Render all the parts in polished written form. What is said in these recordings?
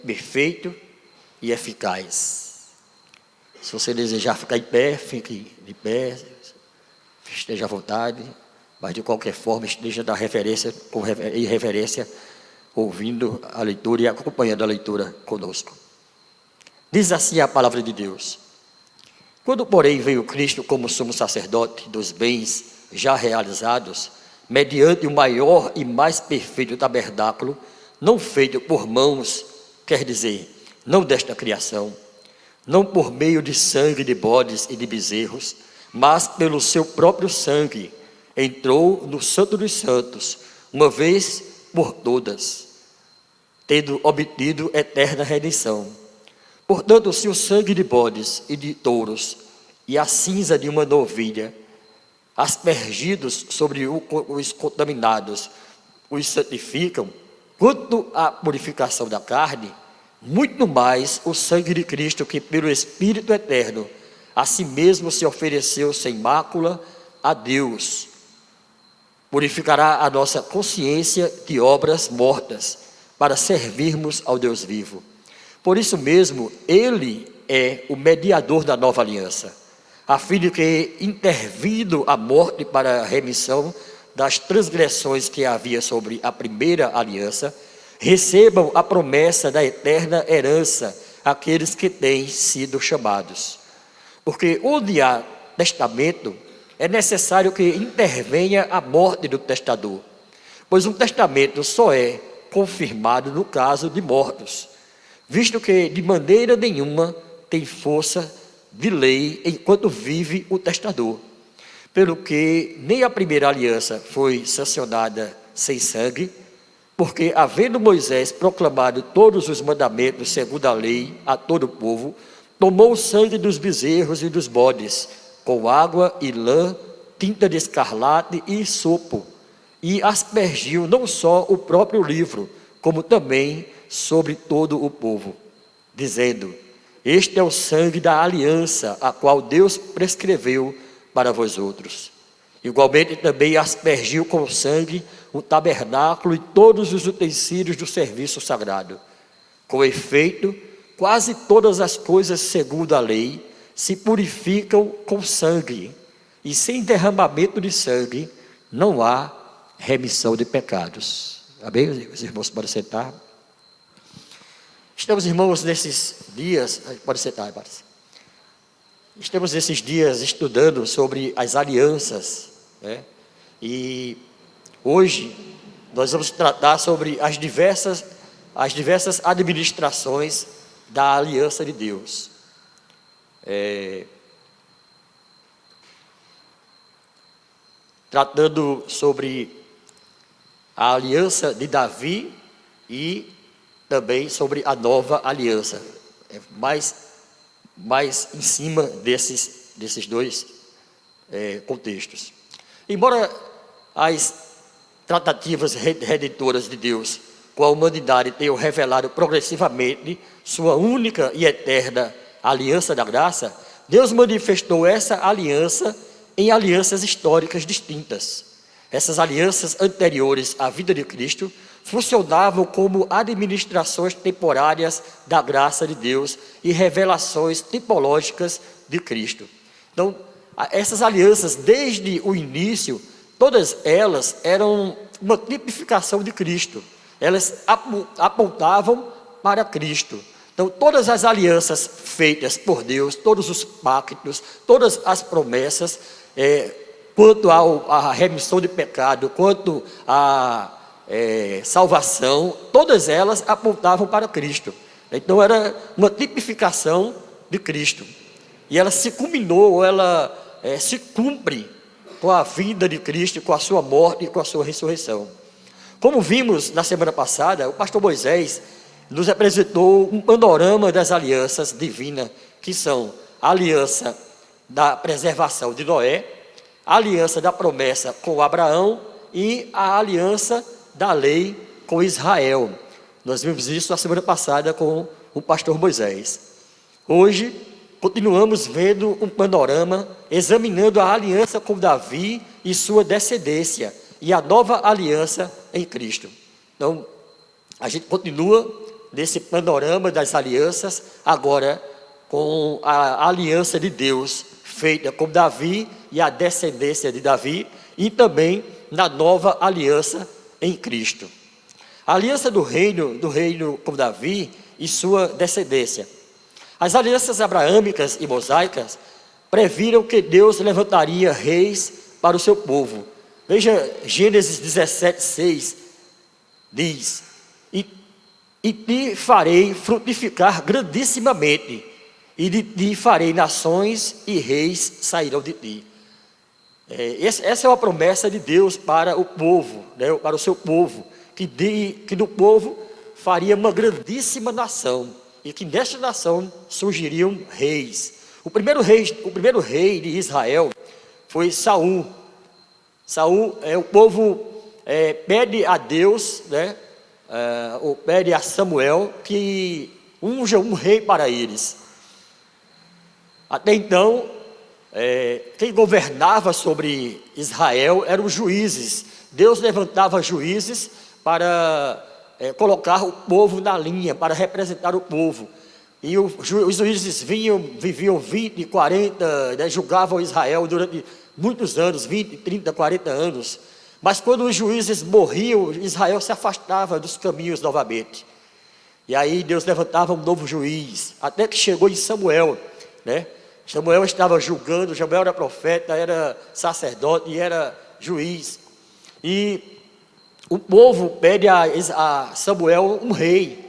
perfeito e eficaz. Se você desejar ficar em pé, fique de pé, esteja à vontade, mas de qualquer forma esteja na reverência, com reverência, ouvindo a leitura e acompanhando a leitura conosco. Diz assim a palavra de Deus: quando, porém, veio Cristo como sumo sacerdote dos bens já realizados, mediante o maior e mais perfeito tabernáculo, não feito por mãos, quer dizer, não desta criação, não por meio de sangue de bodes e de bezerros, mas pelo seu próprio sangue, entrou no Santo dos Santos, uma vez por todas, tendo obtido eterna redenção. Portanto, se o sangue de bodes e de touros e a cinza de uma novilha, aspergidos sobre os contaminados, os santificam, quanto à purificação da carne, muito mais o sangue de Cristo, que pelo Espírito eterno a si mesmo se ofereceu sem mácula a Deus, purificará a nossa consciência de obras mortas, para servirmos ao Deus vivo. Por isso mesmo, Ele é o mediador da nova aliança, a fim de que, intervindo a morte para a remissão das transgressões que havia sobre a primeira aliança, recebam a promessa da eterna herança aqueles que têm sido chamados. Porque onde há testamento, é necessário que intervenha a morte do testador, pois um testamento só é confirmado no caso de mortos, visto que de maneira nenhuma tem força de lei enquanto vive o testador, pelo que nem a primeira aliança foi sancionada sem sangue, porque havendo Moisés proclamado todos os mandamentos segundo a lei a todo o povo, tomou o sangue dos bezerros e dos bodes, com água e lã, tinta de escarlate e sopo, e aspergiu não só o próprio livro, como também sobre todo o povo, dizendo: este é o sangue da aliança, a qual Deus prescreveu para vós outros. Igualmente também aspergiu com sangue o tabernáculo e todos os utensílios do serviço sagrado. Com efeito, quase todas as coisas segundo a lei se purificam com sangue, e sem derramamento de sangue não há remissão de pecados. Amém? Os irmãos podem sentar. Estamos, irmãos, nesses dias, pode sentar, irmãos. Estamos nesses dias estudando sobre as alianças, né? E hoje nós vamos tratar sobre as diversas administrações da aliança de Deus. Tratando sobre a aliança de Davi e também sobre a nova aliança, mais em cima desses dois contextos. Embora as tratativas redentoras de Deus com a humanidade tenham revelado progressivamente sua única e eterna aliança da graça, Deus manifestou essa aliança em alianças históricas distintas. Essas alianças anteriores à vida de Cristo funcionavam como administrações temporárias da graça de Deus e revelações tipológicas de Cristo. Então, essas alianças, desde o início, todas elas eram uma tipificação de Cristo. Elas apontavam para Cristo. Então, todas as alianças feitas por Deus, todos os pactos, todas as promessas, quanto à remissão de pecado, quanto à salvação, todas elas apontavam para Cristo. Então era uma tipificação de Cristo, e ela se culminou, ela se cumpre com a vinda de Cristo, com a sua morte e com a sua ressurreição. Como vimos na semana passada, o pastor Moisés nos apresentou um panorama das alianças divinas, que são a aliança da preservação de Noé, a aliança da promessa com Abraão e a aliança da lei com Israel. Nós vimos isso na semana passada com o pastor Moisés. Hoje, continuamos vendo um panorama, examinando a aliança com Davi e sua descendência, e a nova aliança em Cristo. Então, a gente continua nesse panorama das alianças, agora com a aliança de Deus, feita com Davi e a descendência de Davi, e também na nova aliança em Cristo. A aliança do reino com Davi e sua descendência. As alianças abraâmicas e mosaicas previram que Deus levantaria reis para o seu povo. Veja, Gênesis 17:6 diz: E te farei frutificar grandissimamente, e de ti farei nações e reis sairão de ti. Essa é uma promessa de Deus para o povo, né, para o seu povo, que do povo faria uma grandíssima nação, e que nesta nação surgiriam reis. O primeiro rei de Israel foi Saul. Saul, o povo pede a Deus, né, ou pede a Samuel que unja um rei para eles. Até então, quem governava sobre Israel eram os juízes. Deus levantava juízes para colocar o povo na linha, para representar o povo. E os juízes viviam 20, 40, né, julgavam Israel durante muitos anos, 20, 30, 40 anos. Mas quando os juízes morriam, Israel se afastava dos caminhos novamente. E aí Deus levantava um novo juiz, até que chegou em Samuel, né? Samuel estava julgando, Samuel era profeta, era sacerdote e era juiz. E o povo pede a Samuel um rei.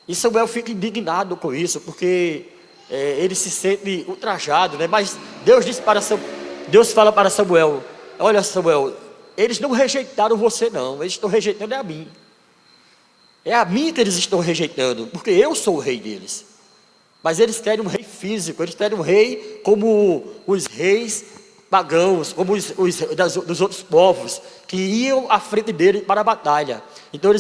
E Samuel fica indignado com isso, porque ele se sente ultrajado, né? Mas Deus fala para Samuel: olha, Samuel, eles não rejeitaram você não, eles estão rejeitando a mim. É a mim que eles estão rejeitando, porque eu sou o rei deles. Mas eles querem um rei físico, eles querem um rei como os reis pagãos, como dos outros povos, que iam à frente dele para a batalha. Então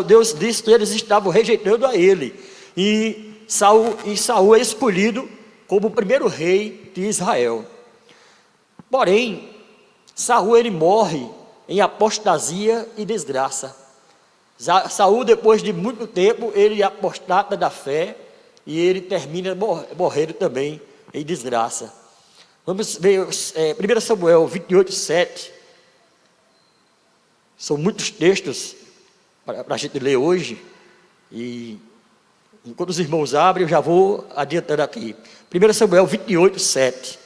Deus disse que eles estavam rejeitando a ele. E Saul é escolhido como o primeiro rei de Israel. Porém, Saul ele morre em apostasia e desgraça. Saul, depois de muito tempo, ele apostata da fé e ele termina morrendo também em desgraça. Vamos ver 1 Samuel 28:7. São muitos textos para a gente ler hoje. E enquanto os irmãos abrem, eu já vou adiantando aqui. 1 Samuel 28:7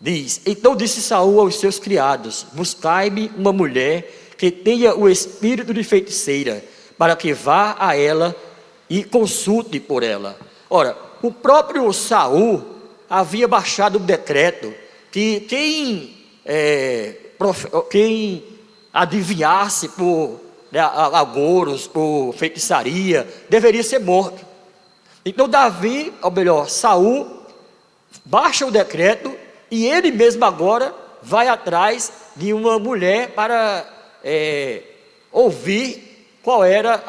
diz: Então disse Saul aos seus criados: Buscai-me uma mulher que tenha o espírito de feiticeira, para que vá a ela e consulte por ela. Ora, o próprio Saul havia baixado um decreto que quem adivinhasse por agouros, por feitiçaria, deveria ser morto. Então Saul baixa o decreto e ele mesmo agora vai atrás de uma mulher para ouvir qual era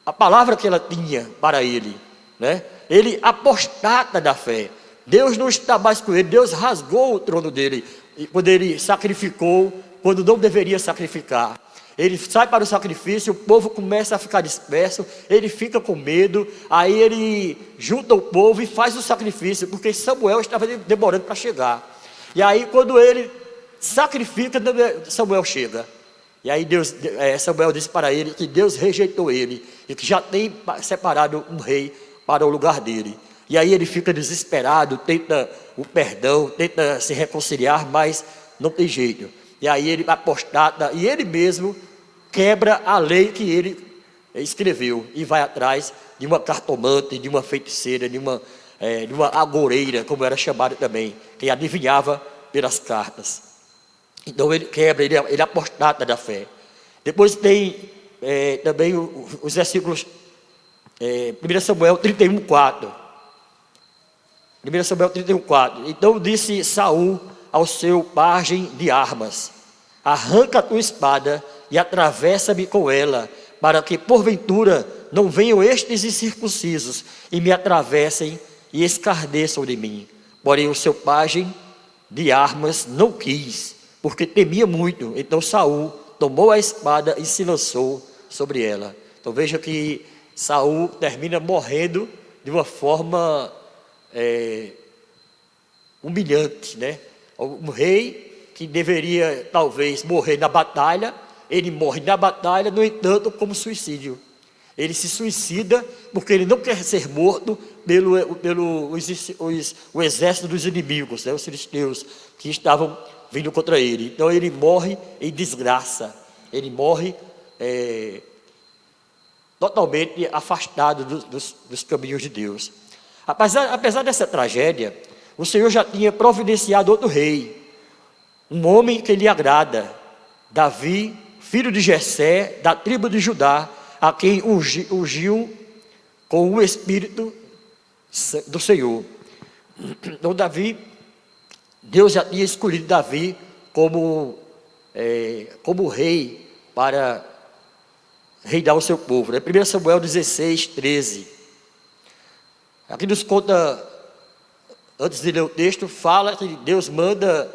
a palavra que ela tinha para ele, né? Ele apostata da fé. Deus não está mais com ele. Deus rasgou o trono dele quando ele sacrificou, quando não deveria sacrificar. Ele sai para o sacrifício, o povo começa a ficar disperso, ele fica com medo, aí ele junta o povo e faz o sacrifício, porque Samuel estava demorando para chegar. E aí quando ele sacrifica, Samuel chega. E aí Samuel disse para ele que Deus rejeitou ele e que já tem separado um rei para o lugar dele. E aí ele fica desesperado, tenta o perdão, tenta se reconciliar, mas não tem jeito. E aí ele apostata e ele mesmo quebra a lei que ele escreveu e vai atrás de uma cartomante, de uma feiticeira, de uma agoureira, como era chamado também, que adivinhava pelas cartas. Então ele quebra, ele apostata da fé. Depois tem também os versículos 1 Samuel 31:4. 1 Samuel 31:4. Então disse Saul ao seu pajem de armas: Arranca a tua espada e atravessa-me com ela, para que porventura não venham estes incircuncisos e me atravessem e escarneçam de mim. Porém o seu pajem de armas não quis, porque temia muito. Então Saul tomou a espada e se lançou sobre ela. Então veja que Saul termina morrendo de uma forma humilhante, né? Um rei que deveria talvez morrer na batalha, ele morre na batalha, no entanto, como suicídio. Ele se suicida porque ele não quer ser morto pelo o exército dos inimigos, né? Os filisteus que estavam vindo contra ele. Então ele morre em desgraça, ele morre totalmente afastado dos caminhos de Deus. Apesar dessa tragédia, o Senhor já tinha providenciado outro rei, um homem que lhe agrada, Davi, filho de Jessé, da tribo de Judá, a quem ungiu com o Espírito do Senhor. Então Deus já tinha escolhido Davi como rei para reinar o seu povo, né? 1 Samuel 16, 13. Aqui nos conta, antes de ler o texto, fala que Deus manda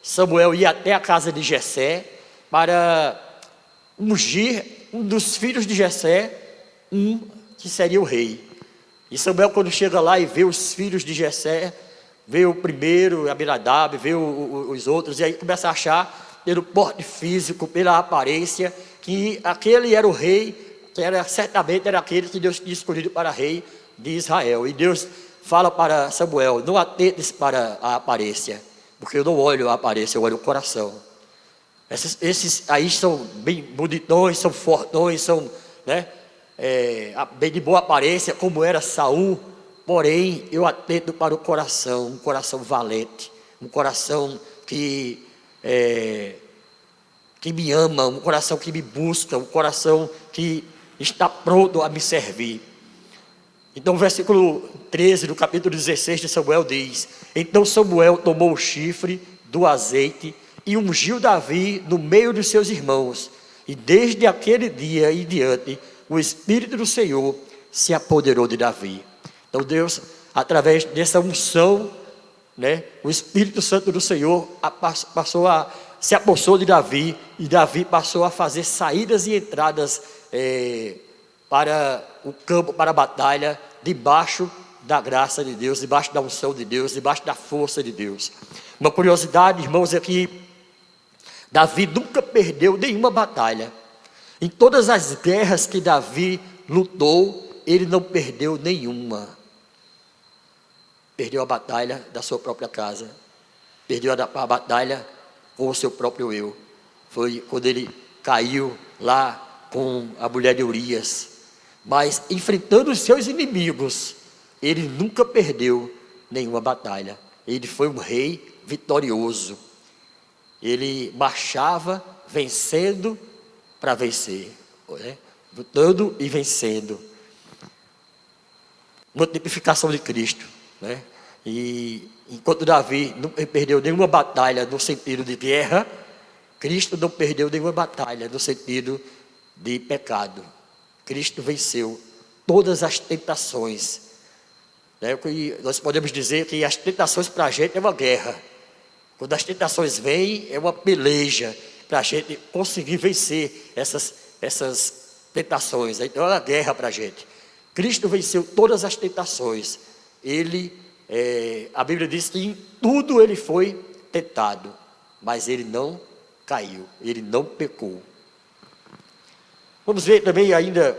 Samuel ir até a casa de Jessé para ungir um dos filhos de Jessé, que seria o rei. E Samuel, quando chega lá e vê os filhos de Jessé, vê o primeiro, Abinadab, vê os outros, e aí começa a achar, pelo porte físico, pela aparência, que aquele era o rei, que certamente era aquele que Deus tinha escolhido para rei de Israel. E Deus fala para Samuel: não atentes para a aparência, porque eu não olho a aparência, eu olho o coração. Esses aí são bem bonitões, são fortões, são, né, bem de boa aparência, como era Saul. Porém, eu atento para o coração, um coração valente, um coração que me ama, um coração que me busca, um coração que está pronto a me servir. Então o versículo 13 do capítulo 16 de Samuel diz: então Samuel tomou o chifre do azeite e ungiu Davi no meio dos seus irmãos, e desde aquele dia em diante o Espírito do Senhor se apoderou de Davi. Então Deus, através dessa unção, né, o Espírito Santo do Senhor se apossou de Davi, e Davi passou a fazer saídas e entradas para o campo, para a batalha, debaixo da graça de Deus, debaixo da unção de Deus, debaixo da força de Deus. Uma curiosidade, irmãos, é que Davi nunca perdeu nenhuma batalha. Em todas as guerras que Davi lutou, ele não perdeu nenhuma. Perdeu a batalha da sua própria casa, perdeu a batalha com o seu próprio eu. Foi quando ele caiu lá com a mulher de Urias. Mas enfrentando os seus inimigos, ele nunca perdeu nenhuma batalha. Ele foi um rei vitorioso. Ele marchava vencendo para vencer, né? Lutando e vencendo. Uma tipificação de Cristo, né? E enquanto Davi não perdeu nenhuma batalha no sentido de guerra, Cristo não perdeu nenhuma batalha no sentido de pecado. Cristo venceu todas as tentações, né? Nós podemos dizer que as tentações para a gente é uma guerra. Quando as tentações vêm, é uma peleja para a gente conseguir vencer essas tentações. Então é uma guerra para a gente. Cristo venceu todas as tentações. A Bíblia diz que em tudo ele foi tentado, mas ele não caiu, ele não pecou. Vamos ver também ainda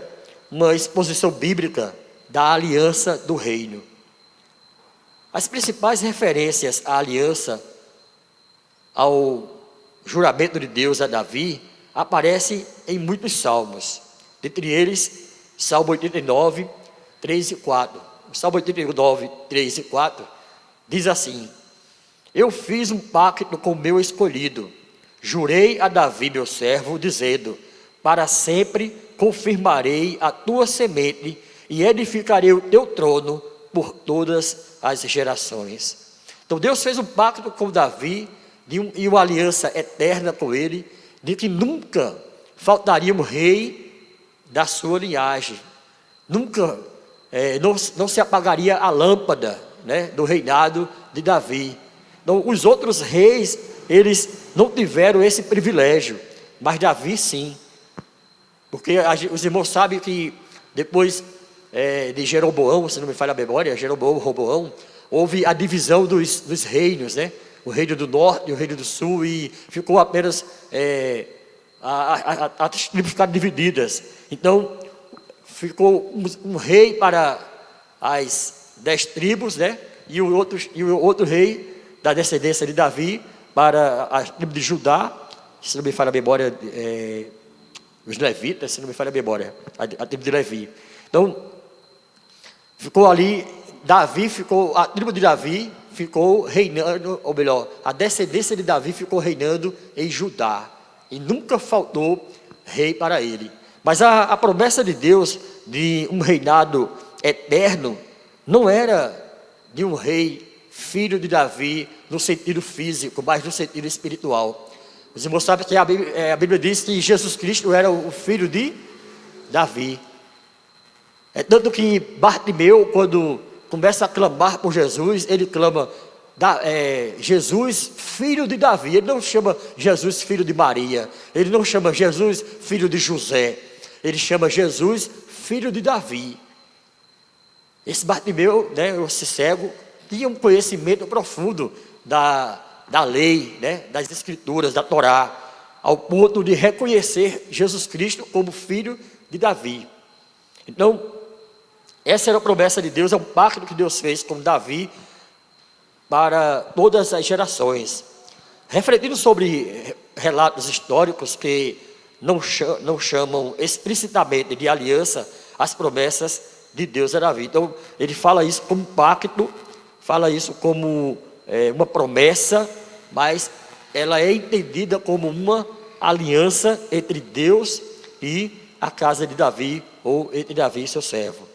uma exposição bíblica da aliança do reino. As principais referências à aliança, ao juramento de Deus a Davi, aparecem em muitos salmos. Dentre eles, Salmo 89, 3 e 4. O Salmo 89, 3 e 4 diz assim: eu fiz um pacto com o meu escolhido, jurei a Davi meu servo, dizendo: para sempre confirmarei a tua semente e edificarei o teu trono por todas as gerações. Então Deus fez um pacto com Davi e uma aliança eterna com ele, de que nunca faltaria um rei da sua linhagem. Nunca, não se apagaria a lâmpada, né, do reinado de Davi. Então os outros reis, eles não tiveram esse privilégio, mas Davi sim. Porque os irmãos sabem que depois de Jeroboão, se não me falha a memória, Jeroboão, Roboão, houve a divisão dos reinos, né? O reino do norte e o reino do sul, e ficou apenas as tribos ficaram divididas. Então ficou um rei para as 10 tribos, né? E o outro rei da descendência de Davi para a tribo de Judá, se não me falha a memória, os levitas, se não me falha a memória, a tribo de Levi. Então ficou ali, a tribo de Davi ficou reinando, ou melhor, a descendência de Davi ficou reinando em Judá, e nunca faltou rei para ele. Mas a promessa de Deus de um reinado eterno não era de um rei filho de Davi no sentido físico, mas no sentido espiritual. Os irmãos sabem que a Bíblia diz que Jesus Cristo era o filho de Davi. É tanto que Bartimeu, quando começa a clamar por Jesus, ele clama Jesus, filho de Davi. Ele não chama Jesus, filho de Maria. Ele não chama Jesus, filho de José. Ele chama Jesus, filho de Davi. Esse Bartimeu, né, esse cego, tinha um conhecimento profundo da lei, né, das escrituras, da Torá, ao ponto de reconhecer Jesus Cristo como filho de Davi. Então, essa era a promessa de Deus, é um pacto que Deus fez com Davi para todas as gerações. Refletindo sobre relatos históricos que não chamam explicitamente de aliança as promessas de Deus a Davi. Então, ele fala isso como pacto, fala isso como uma promessa, mas ela é entendida como uma aliança entre Deus e a casa de Davi, ou entre Davi e seu servo.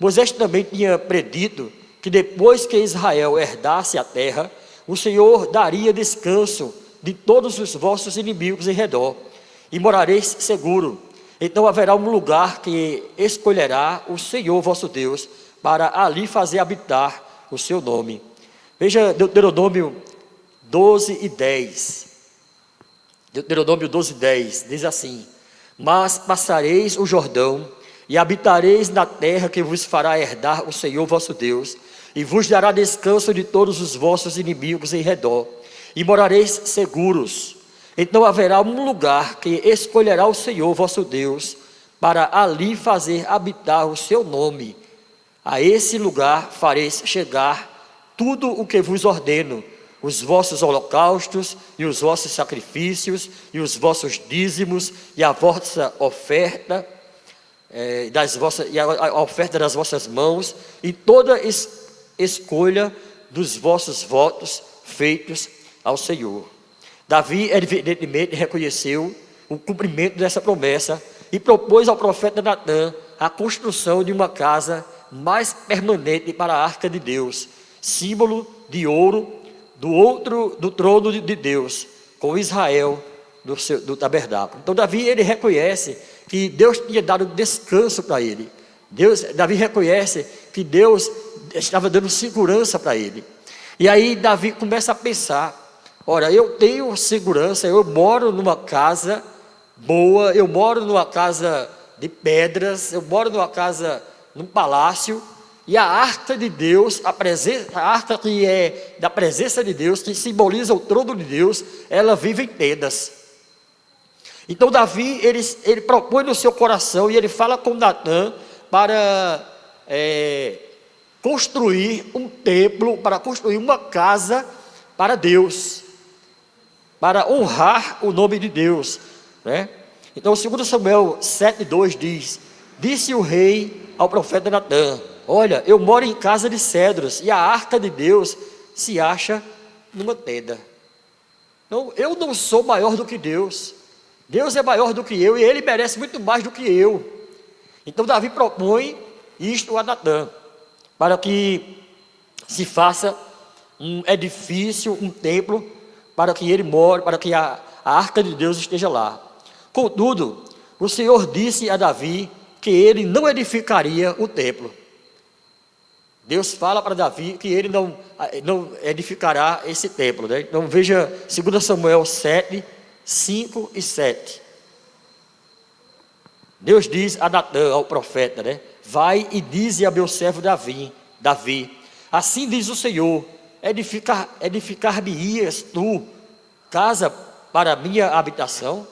Moisés também tinha predito que depois que Israel herdasse a terra, o Senhor daria descanso de todos os vossos inimigos em redor, e morareis seguro. Então haverá um lugar que escolherá o Senhor vosso Deus, para ali fazer habitar o seu nome. Veja Deuteronômio 12:10. Deuteronômio 12:10 diz assim: mas passareis o Jordão, e habitareis na terra que vos fará herdar o Senhor vosso Deus, e vos dará descanso de todos os vossos inimigos em redor, e morareis seguros. Então haverá um lugar que escolherá o Senhor vosso Deus, para ali fazer habitar o seu nome. A esse lugar fareis chegar tudo o que vos ordeno, os vossos holocaustos e os vossos sacrifícios e os vossos dízimos e a vossa oferta, a oferta das vossas mãos, e toda escolha dos vossos votos feitos ao Senhor. Davi evidentemente reconheceu o cumprimento dessa promessa e propôs ao profeta Natã a construção de uma casa mais permanente para a arca de Deus, símbolo de ouro do trono de Deus, com Israel do tabernáculo. Então Davi, ele reconhece que Deus tinha dado descanso para ele. Davi reconhece que Deus estava dando segurança para ele. E aí Davi começa a pensar: ora, eu tenho segurança, eu moro numa casa boa, eu moro numa casa de pedras, eu moro numa casa, num palácio, e a arca de Deus, a arca que é da presença de Deus, que simboliza o trono de Deus, ela vive em tendas. Então Davi, ele propõe no seu coração, e ele fala com Natã para construir um templo, para construir uma casa para Deus, para honrar o nome de Deus, né? Então 2 Samuel 7:2 diz: disse o rei ao profeta Natã: olha, eu moro em casa de cedros, e a arca de Deus se acha numa tenda. Então eu não sou maior do que Deus, Deus é maior do que eu, e Ele merece muito mais do que eu. Então Davi propõe isto a Natã, para que se faça um edifício, um templo, para que ele more, para que a arca de Deus esteja lá. Contudo, o Senhor disse a Davi que ele não edificaria o templo. Deus fala para Davi que ele não edificará esse templo, né? Então veja 2 Samuel 7, 5 e 7. Deus diz a Natã, ao profeta, né? Vai e dize a meu servo Davi, assim diz o Senhor, edificar-me-ias tu casa para minha habitação?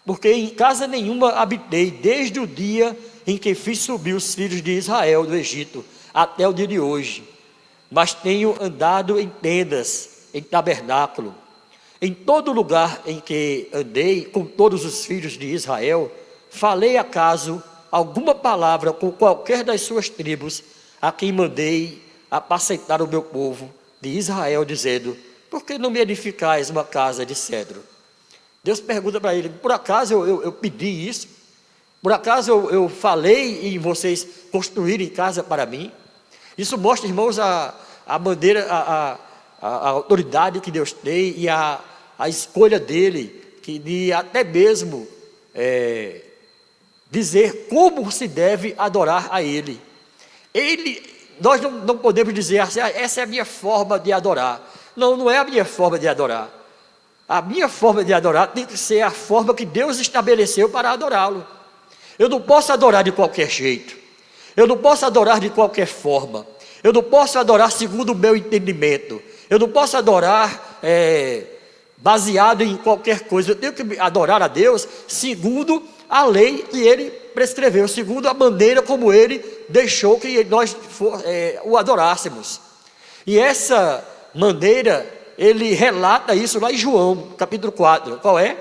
Porque em casa nenhuma habitei desde o dia em que fiz subir os filhos de Israel do Egito até o dia de hoje, mas tenho andado em tendas, em tabernáculo. Em todo lugar em que andei com todos os filhos de Israel, falei acaso alguma palavra com qualquer das suas tribos, a quem mandei apacentar o meu povo de Israel, dizendo: por que não me edificais uma casa de cedro? Deus pergunta para ele: por acaso eu pedi isso? Por acaso eu falei em vocês construírem casa para mim? Isso mostra, irmãos, a bandeira, a autoridade que Deus tem e a escolha dele, de até mesmo dizer como se deve adorar a ele. Nós não podemos dizer assim: essa é a minha forma de adorar. Não, não é a minha forma de adorar. A minha forma de adorar tem que ser a forma que Deus estabeleceu para adorá-lo. Eu não posso adorar de qualquer jeito. Eu não posso adorar de qualquer forma. Eu não posso adorar segundo o meu entendimento. Eu não posso adorar baseado em qualquer coisa. Eu tenho que adorar a Deus segundo a lei que Ele prescreveu, segundo a maneira como Ele deixou que nós o adorássemos. E essa maneira, Ele relata isso lá em João, capítulo 4. Qual é?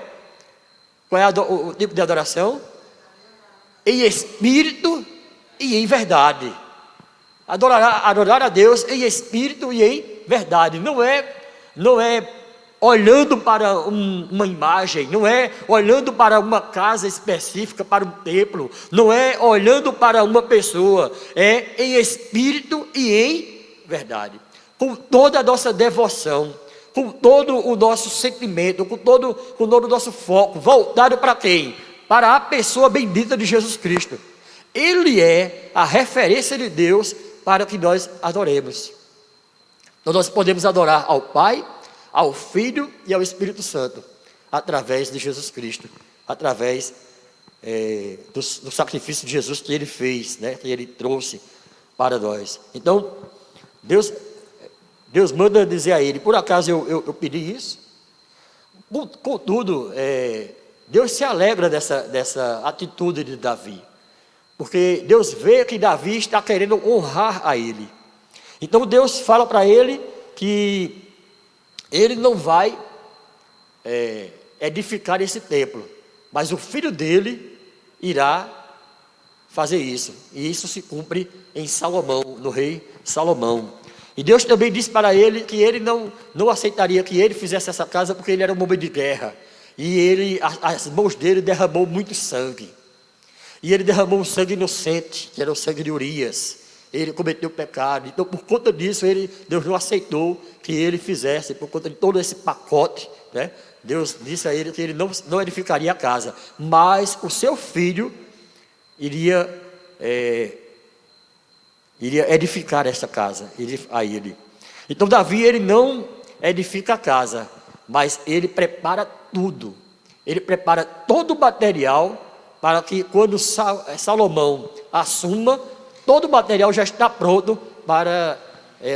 Qual é o tipo de adoração? Em espírito e em verdade. Adorar a Deus em espírito e em verdade. Não é olhando para uma imagem, não é olhando para uma casa específica, para um templo, não é olhando para uma pessoa, é em espírito e em verdade. Com toda a nossa devoção, com todo o nosso sentimento, com todo o nosso foco, voltado para quem? Para a pessoa bendita de Jesus Cristo. Ele é a referência de Deus para que nós adoremos. Então nós podemos adorar ao Pai, ao Filho e ao Espírito Santo, através de Jesus Cristo, através do sacrifício de Jesus que Ele fez, né, que Ele trouxe para nós. Então, Deus manda dizer a ele: por acaso eu pedi isso? Contudo, Deus se alegra dessa atitude de Davi, porque Deus vê que Davi está querendo honrar a ele. Então Deus fala para ele que ele não vai edificar esse templo, mas o filho dele irá fazer isso. E isso se cumpre em Salomão, no rei Salomão. E Deus também disse para ele que ele não aceitaria que ele fizesse essa casa, porque ele era um homem de guerra. E as mãos dele derramou muito sangue. E ele derramou um sangue inocente, que era o sangue de Urias. Ele cometeu pecado. Então, por conta disso, Deus não aceitou que ele fizesse, por conta de todo esse pacote, né? Deus disse a ele que ele não edificaria a casa, mas o seu filho iria edificar essa casa a ele. Então Davi, ele não edifica a casa, mas ele prepara tudo. Ele prepara todo o material para que quando Salomão assuma, todo o material já está pronto para,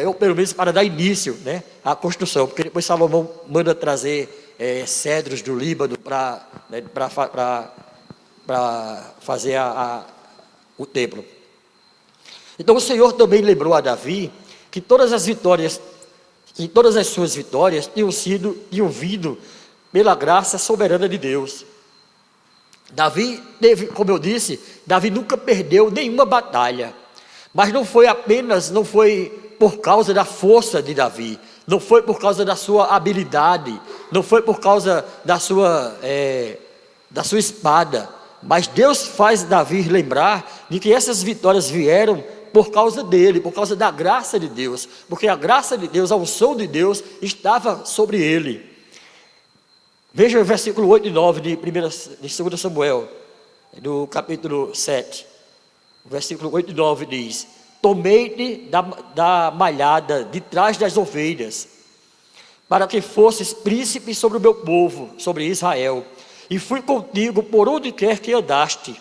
ou pelo menos para dar início, né, à construção. Porque depois Salomão manda trazer cedros do Líbano para fazer o templo. Então o Senhor também lembrou a Davi que todas as suas vitórias tinham vindo pela graça soberana de Deus. Davi teve, como eu disse, Davi nunca perdeu nenhuma batalha. Mas não foi por causa da força de Davi, não foi por causa da sua habilidade, não foi por causa da sua espada. Mas Deus faz Davi lembrar de que essas vitórias vieram por causa dele, por causa da graça de Deus, porque a graça de Deus, a unção de Deus estava sobre ele. Veja o versículo 8 e 9 de 2 Samuel, do capítulo 7. O versículo 8 e 9 diz: tomei-te da malhada de trás das ovelhas, para que fosses príncipe sobre o meu povo, sobre Israel. E fui contigo por onde quer que andaste.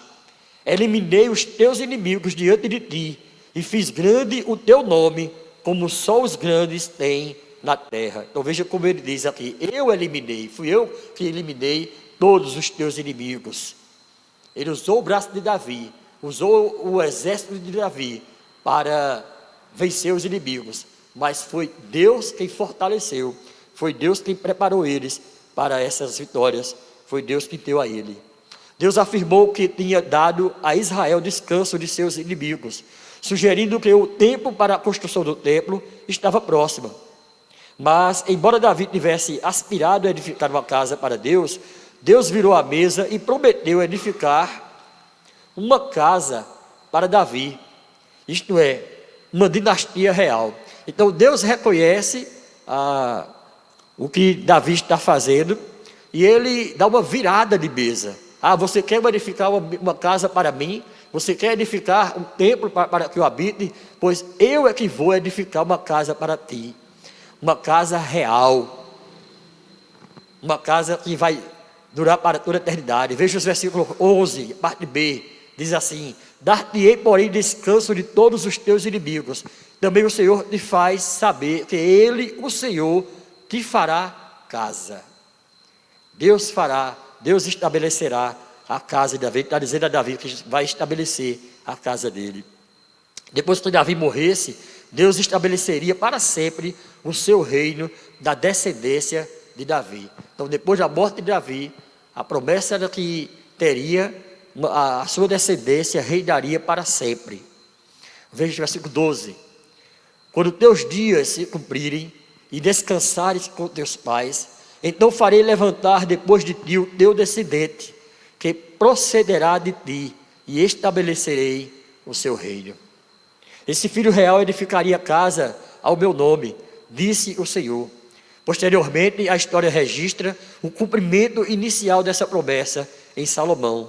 Eliminei os teus inimigos diante de ti, e fiz grande o teu nome, como só os grandes têm na terra. Então veja como ele diz aqui: eu eliminei, fui eu que eliminei todos os teus inimigos. Ele usou o braço de Davi, usou o exército de Davi para vencer os inimigos, mas foi Deus quem fortaleceu, foi Deus quem preparou eles para essas vitórias, foi Deus que deu a ele. Deus afirmou que tinha dado a Israel descanso de seus inimigos, sugerindo que o tempo para a construção do templo estava próximo. Mas, embora Davi tivesse aspirado a edificar uma casa para Deus, Deus virou a mesa e prometeu edificar uma casa para Davi, isto é, uma dinastia real. Então Deus reconhece o que Davi está fazendo, e ele dá uma virada de mesa. Você quer edificar uma casa para mim? Você quer edificar um templo para que eu habite? Pois eu é que vou edificar uma casa para ti, uma casa real, uma casa que vai durar para toda a eternidade. Veja os versículos 11, parte B, diz assim: dar-te-ei, porém, descanso de todos os teus inimigos. Também o Senhor te faz saber que Ele, o Senhor, te fará casa. Deus fará, Deus estabelecerá a casa de Davi. Está dizendo a Davi que vai estabelecer a casa dele. Depois que Davi morresse, Deus estabeleceria para sempre o seu reino da descendência de Davi. Então, depois da morte de Davi, a promessa era que teria a sua descendência reinaria para sempre. Veja o versículo 12: quando teus dias se cumprirem e descansares com teus pais, então farei levantar depois de ti o teu descendente, que procederá de ti, e estabelecerei o seu reino. Esse filho real edificaria casa ao meu nome, disse o Senhor. Posteriormente, a história registra o cumprimento inicial dessa promessa em Salomão.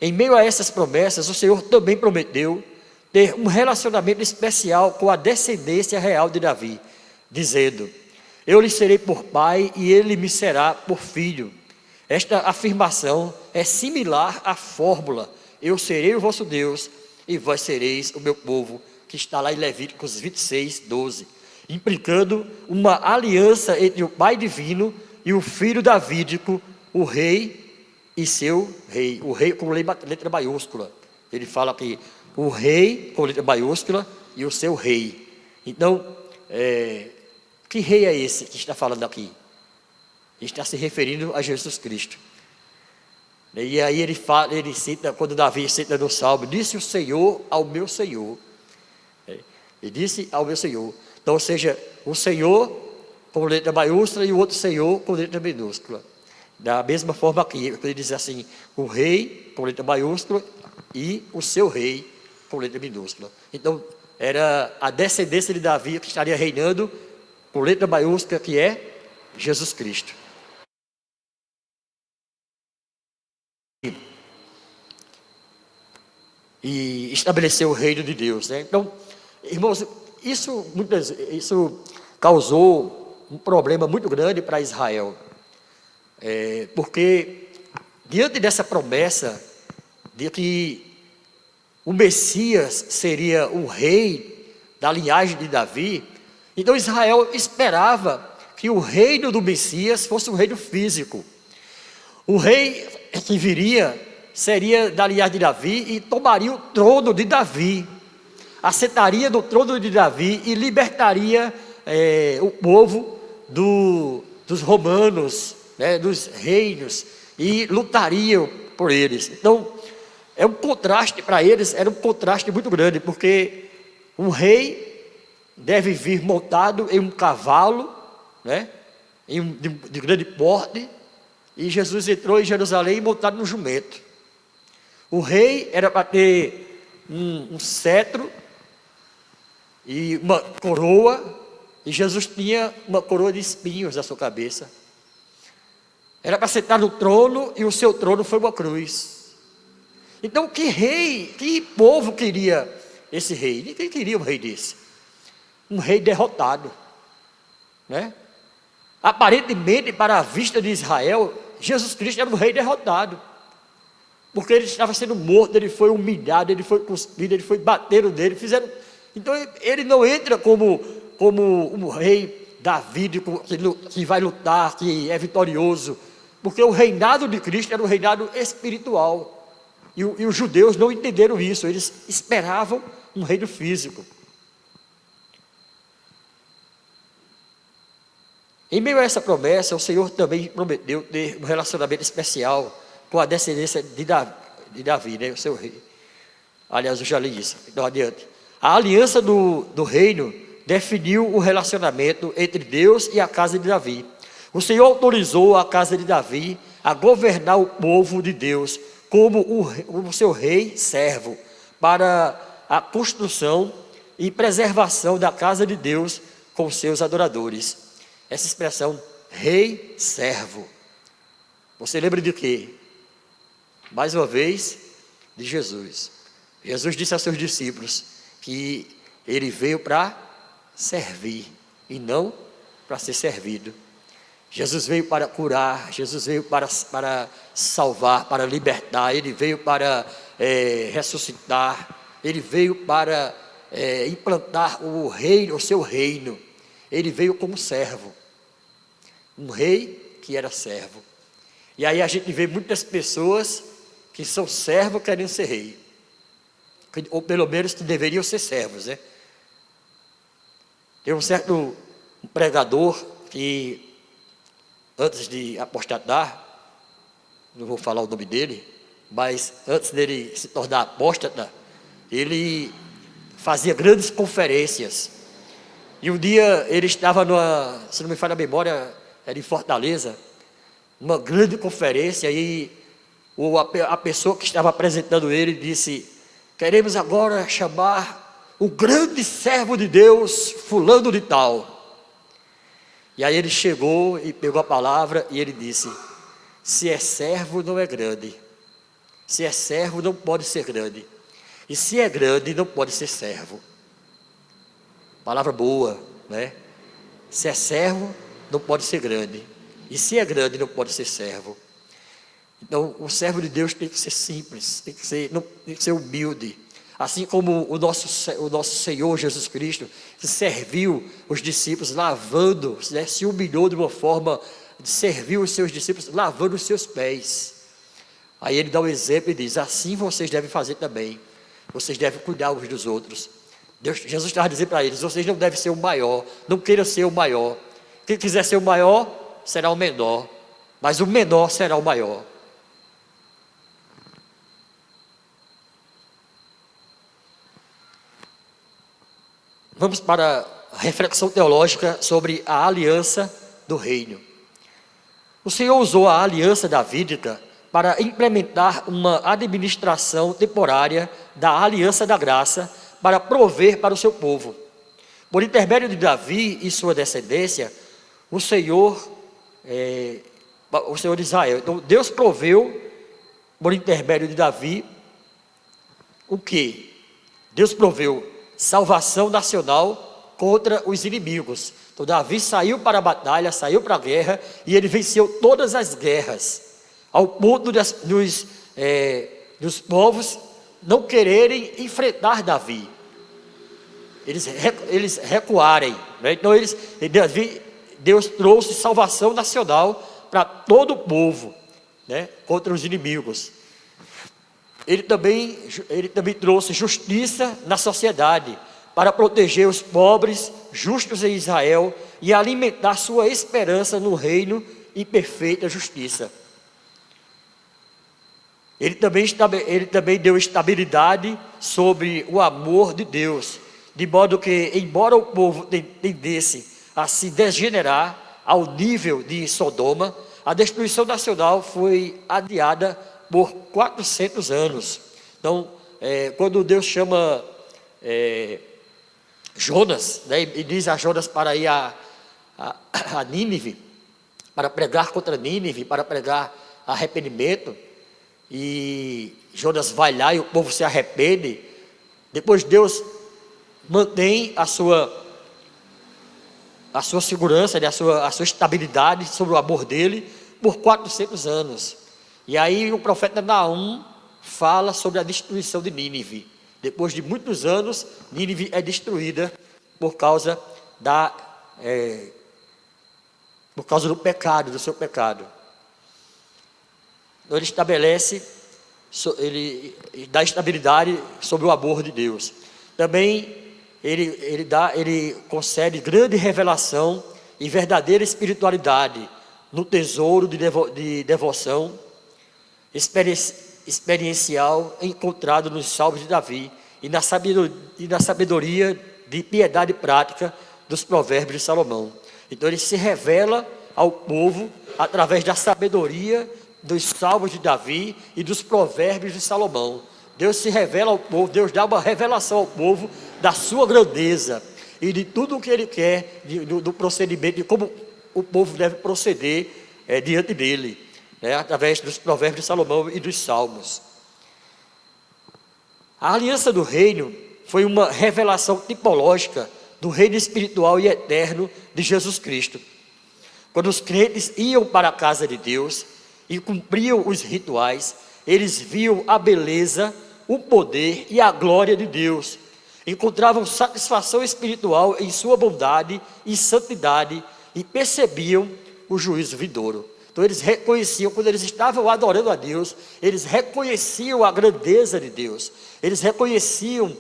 Em meio a essas promessas, o Senhor também prometeu ter um relacionamento especial com a descendência real de Davi, dizendo: eu lhe serei por pai e ele me será por filho. Esta afirmação é similar à fórmula: eu serei o vosso Deus e vós sereis o meu povo, que está lá em Levíticos 26, 12, implicando uma aliança entre o Pai divino e o Filho davídico, o rei e seu rei. O rei com letra maiúscula. Ele fala aqui, o rei com letra maiúscula e o seu rei. Então, que rei é esse que está falando aqui? Ele está se referindo a Jesus Cristo. E aí ele cita, quando Davi cita no Salmo: disse o Senhor ao meu Senhor. Ele disse ao meu Senhor. Então, ou seja, o Senhor com letra maiúscula e o outro Senhor com letra minúscula. Da mesma forma aqui, ele diz assim: o rei com letra maiúscula e o seu rei com letra minúscula. Então, era a descendência de Davi que estaria reinando com letra maiúscula, que é Jesus Cristo. E estabeleceu o reino de Deus, né? Então, irmãos, isso causou um problema muito grande para Israel, porque diante dessa promessa de que o Messias seria o rei da linhagem de Davi, então Israel esperava que o reino do Messias fosse um reino físico. O rei que viria seria da linhagem de Davi e tomaria o trono de Davi, assentaria no trono de Davi e libertaria o povo dos romanos, né, dos reinos, e lutariam por eles. Então, é um contraste para eles, era um contraste muito grande, porque um rei deve vir montado em um cavalo, né, de grande porte, e Jesus entrou em Jerusalém montado no jumento. O rei era para ter um cetro e uma coroa, e Jesus tinha uma coroa de espinhos na sua cabeça. Era para sentar no trono, e o seu trono foi uma cruz. Então, que rei, que povo queria esse rei? Ninguém queria um rei desse. Um rei derrotado, né? Aparentemente, para a vista de Israel, Jesus Cristo era um rei derrotado, porque ele estava sendo morto, ele foi humilhado, ele foi cuspido, ele foi bateram nele, fizeram. Então ele não entra como um rei Davi, que vai lutar, que é vitorioso, porque o reinado de Cristo era um reinado espiritual, e os judeus não entenderam isso, eles esperavam um reino físico. Em meio a essa promessa, o Senhor também prometeu ter um relacionamento especial com a descendência de Davi, né, o seu rei. Aliás, eu já li isso, então adiante. A aliança do reino definiu o relacionamento entre Deus e a casa de Davi. O Senhor autorizou a casa de Davi a governar o povo de Deus como o seu rei servo, para a construção e preservação da casa de Deus com seus adoradores. Essa expressão, rei servo, você lembra de quê? Mais uma vez, de Jesus. Jesus disse aos seus discípulos que ele veio para servir e não para ser servido. Jesus veio para curar, Jesus veio para salvar, para libertar, ele veio para ressuscitar, ele veio para implantar o seu reino. Ele veio como servo, um rei que era servo. E aí a gente vê muitas pessoas que são servos querendo ser rei, ou pelo menos que deveriam ser servos, né? Tem um certo pregador que, antes de apostatar, não vou falar o nome dele, mas antes dele se tornar apóstata, ele fazia grandes conferências. E um dia ele estava se não me falha a memória, era em Fortaleza, uma grande conferência, e a pessoa que estava apresentando ele disse: queremos agora chamar o grande servo de Deus, fulano de tal. E aí ele chegou e pegou a palavra e ele disse: se é servo não é grande, se é servo não pode ser grande, e se é grande não pode ser servo. Palavra boa, né? Se é servo, não pode ser grande. E se é grande, não pode ser servo. Então, o servo de Deus tem que ser simples, tem que ser humilde. Assim como o nosso Senhor Jesus Cristo, que serviu os discípulos lavando, né, se humilhou de uma forma de servir os seus discípulos, lavando os seus pés. Aí ele dá um exemplo e diz: assim vocês devem fazer também. Vocês devem cuidar uns dos outros. Jesus estava dizendo para eles: vocês não devem ser o maior, não queiram ser o maior. Quem quiser ser o maior, será o menor, mas o menor será o maior. Vamos para a reflexão teológica sobre a aliança do reino. O Senhor usou a aliança davídica para implementar uma administração temporária da aliança da graça, para prover para o seu povo. Por intermédio de Davi e sua descendência, o Senhor de Israel. Então Deus proveu, por intermédio de Davi, o que? Deus proveu salvação nacional contra os inimigos. Então Davi saiu para a batalha, saiu para a guerra, e ele venceu todas as guerras, ao ponto dos povos não quererem enfrentar Davi, eles recuarem, né? Então Deus trouxe salvação nacional para todo o povo, né? Contra os inimigos. Ele também trouxe justiça na sociedade, para proteger os pobres, justos em Israel, e alimentar sua esperança no reino e perfeita justiça. Ele também deu estabilidade sobre o amor de Deus, de modo que, embora o povo tendesse a se degenerar ao nível de Sodoma, a destruição nacional foi adiada por 400 anos. Então, quando Deus chama Jonas, né, e diz a Jonas para ir a Nínive, para pregar contra Nínive, para pregar arrependimento, e Jonas vai lá e o povo se arrepende, Depois Deus mantém a sua segurança, né, a sua estabilidade sobre o amor dele por 400 anos. E aí o profeta Naum fala sobre a destruição de Nínive. Depois de muitos anos, Nínive é destruída por causa do pecado, do seu pecado. Então ele estabelece, ele dá estabilidade sobre o amor de Deus. Também ele concede grande revelação e verdadeira espiritualidade no tesouro de devoção experiencial encontrado nos salmos de Davi e na sabedoria de piedade prática dos provérbios de Salomão. Então ele se revela ao povo através da sabedoria dos salmos de Davi e dos provérbios de Salomão. Deus se revela ao povo, Deus dá uma revelação ao povo da sua grandeza e de tudo o que ele quer, do procedimento, de como o povo deve proceder diante dele, né, através dos provérbios de Salomão e dos salmos. A aliança do reino foi uma revelação tipológica do reino espiritual e eterno de Jesus Cristo. Quando os crentes iam para a casa de Deus e cumpriam os rituais, eles viam a beleza, o poder e a glória de Deus. Encontravam satisfação espiritual em sua bondade e santidade e percebiam o juízo vindouro. Então eles reconheciam, quando eles estavam adorando a Deus, eles reconheciam a grandeza de Deus. Eles reconheciam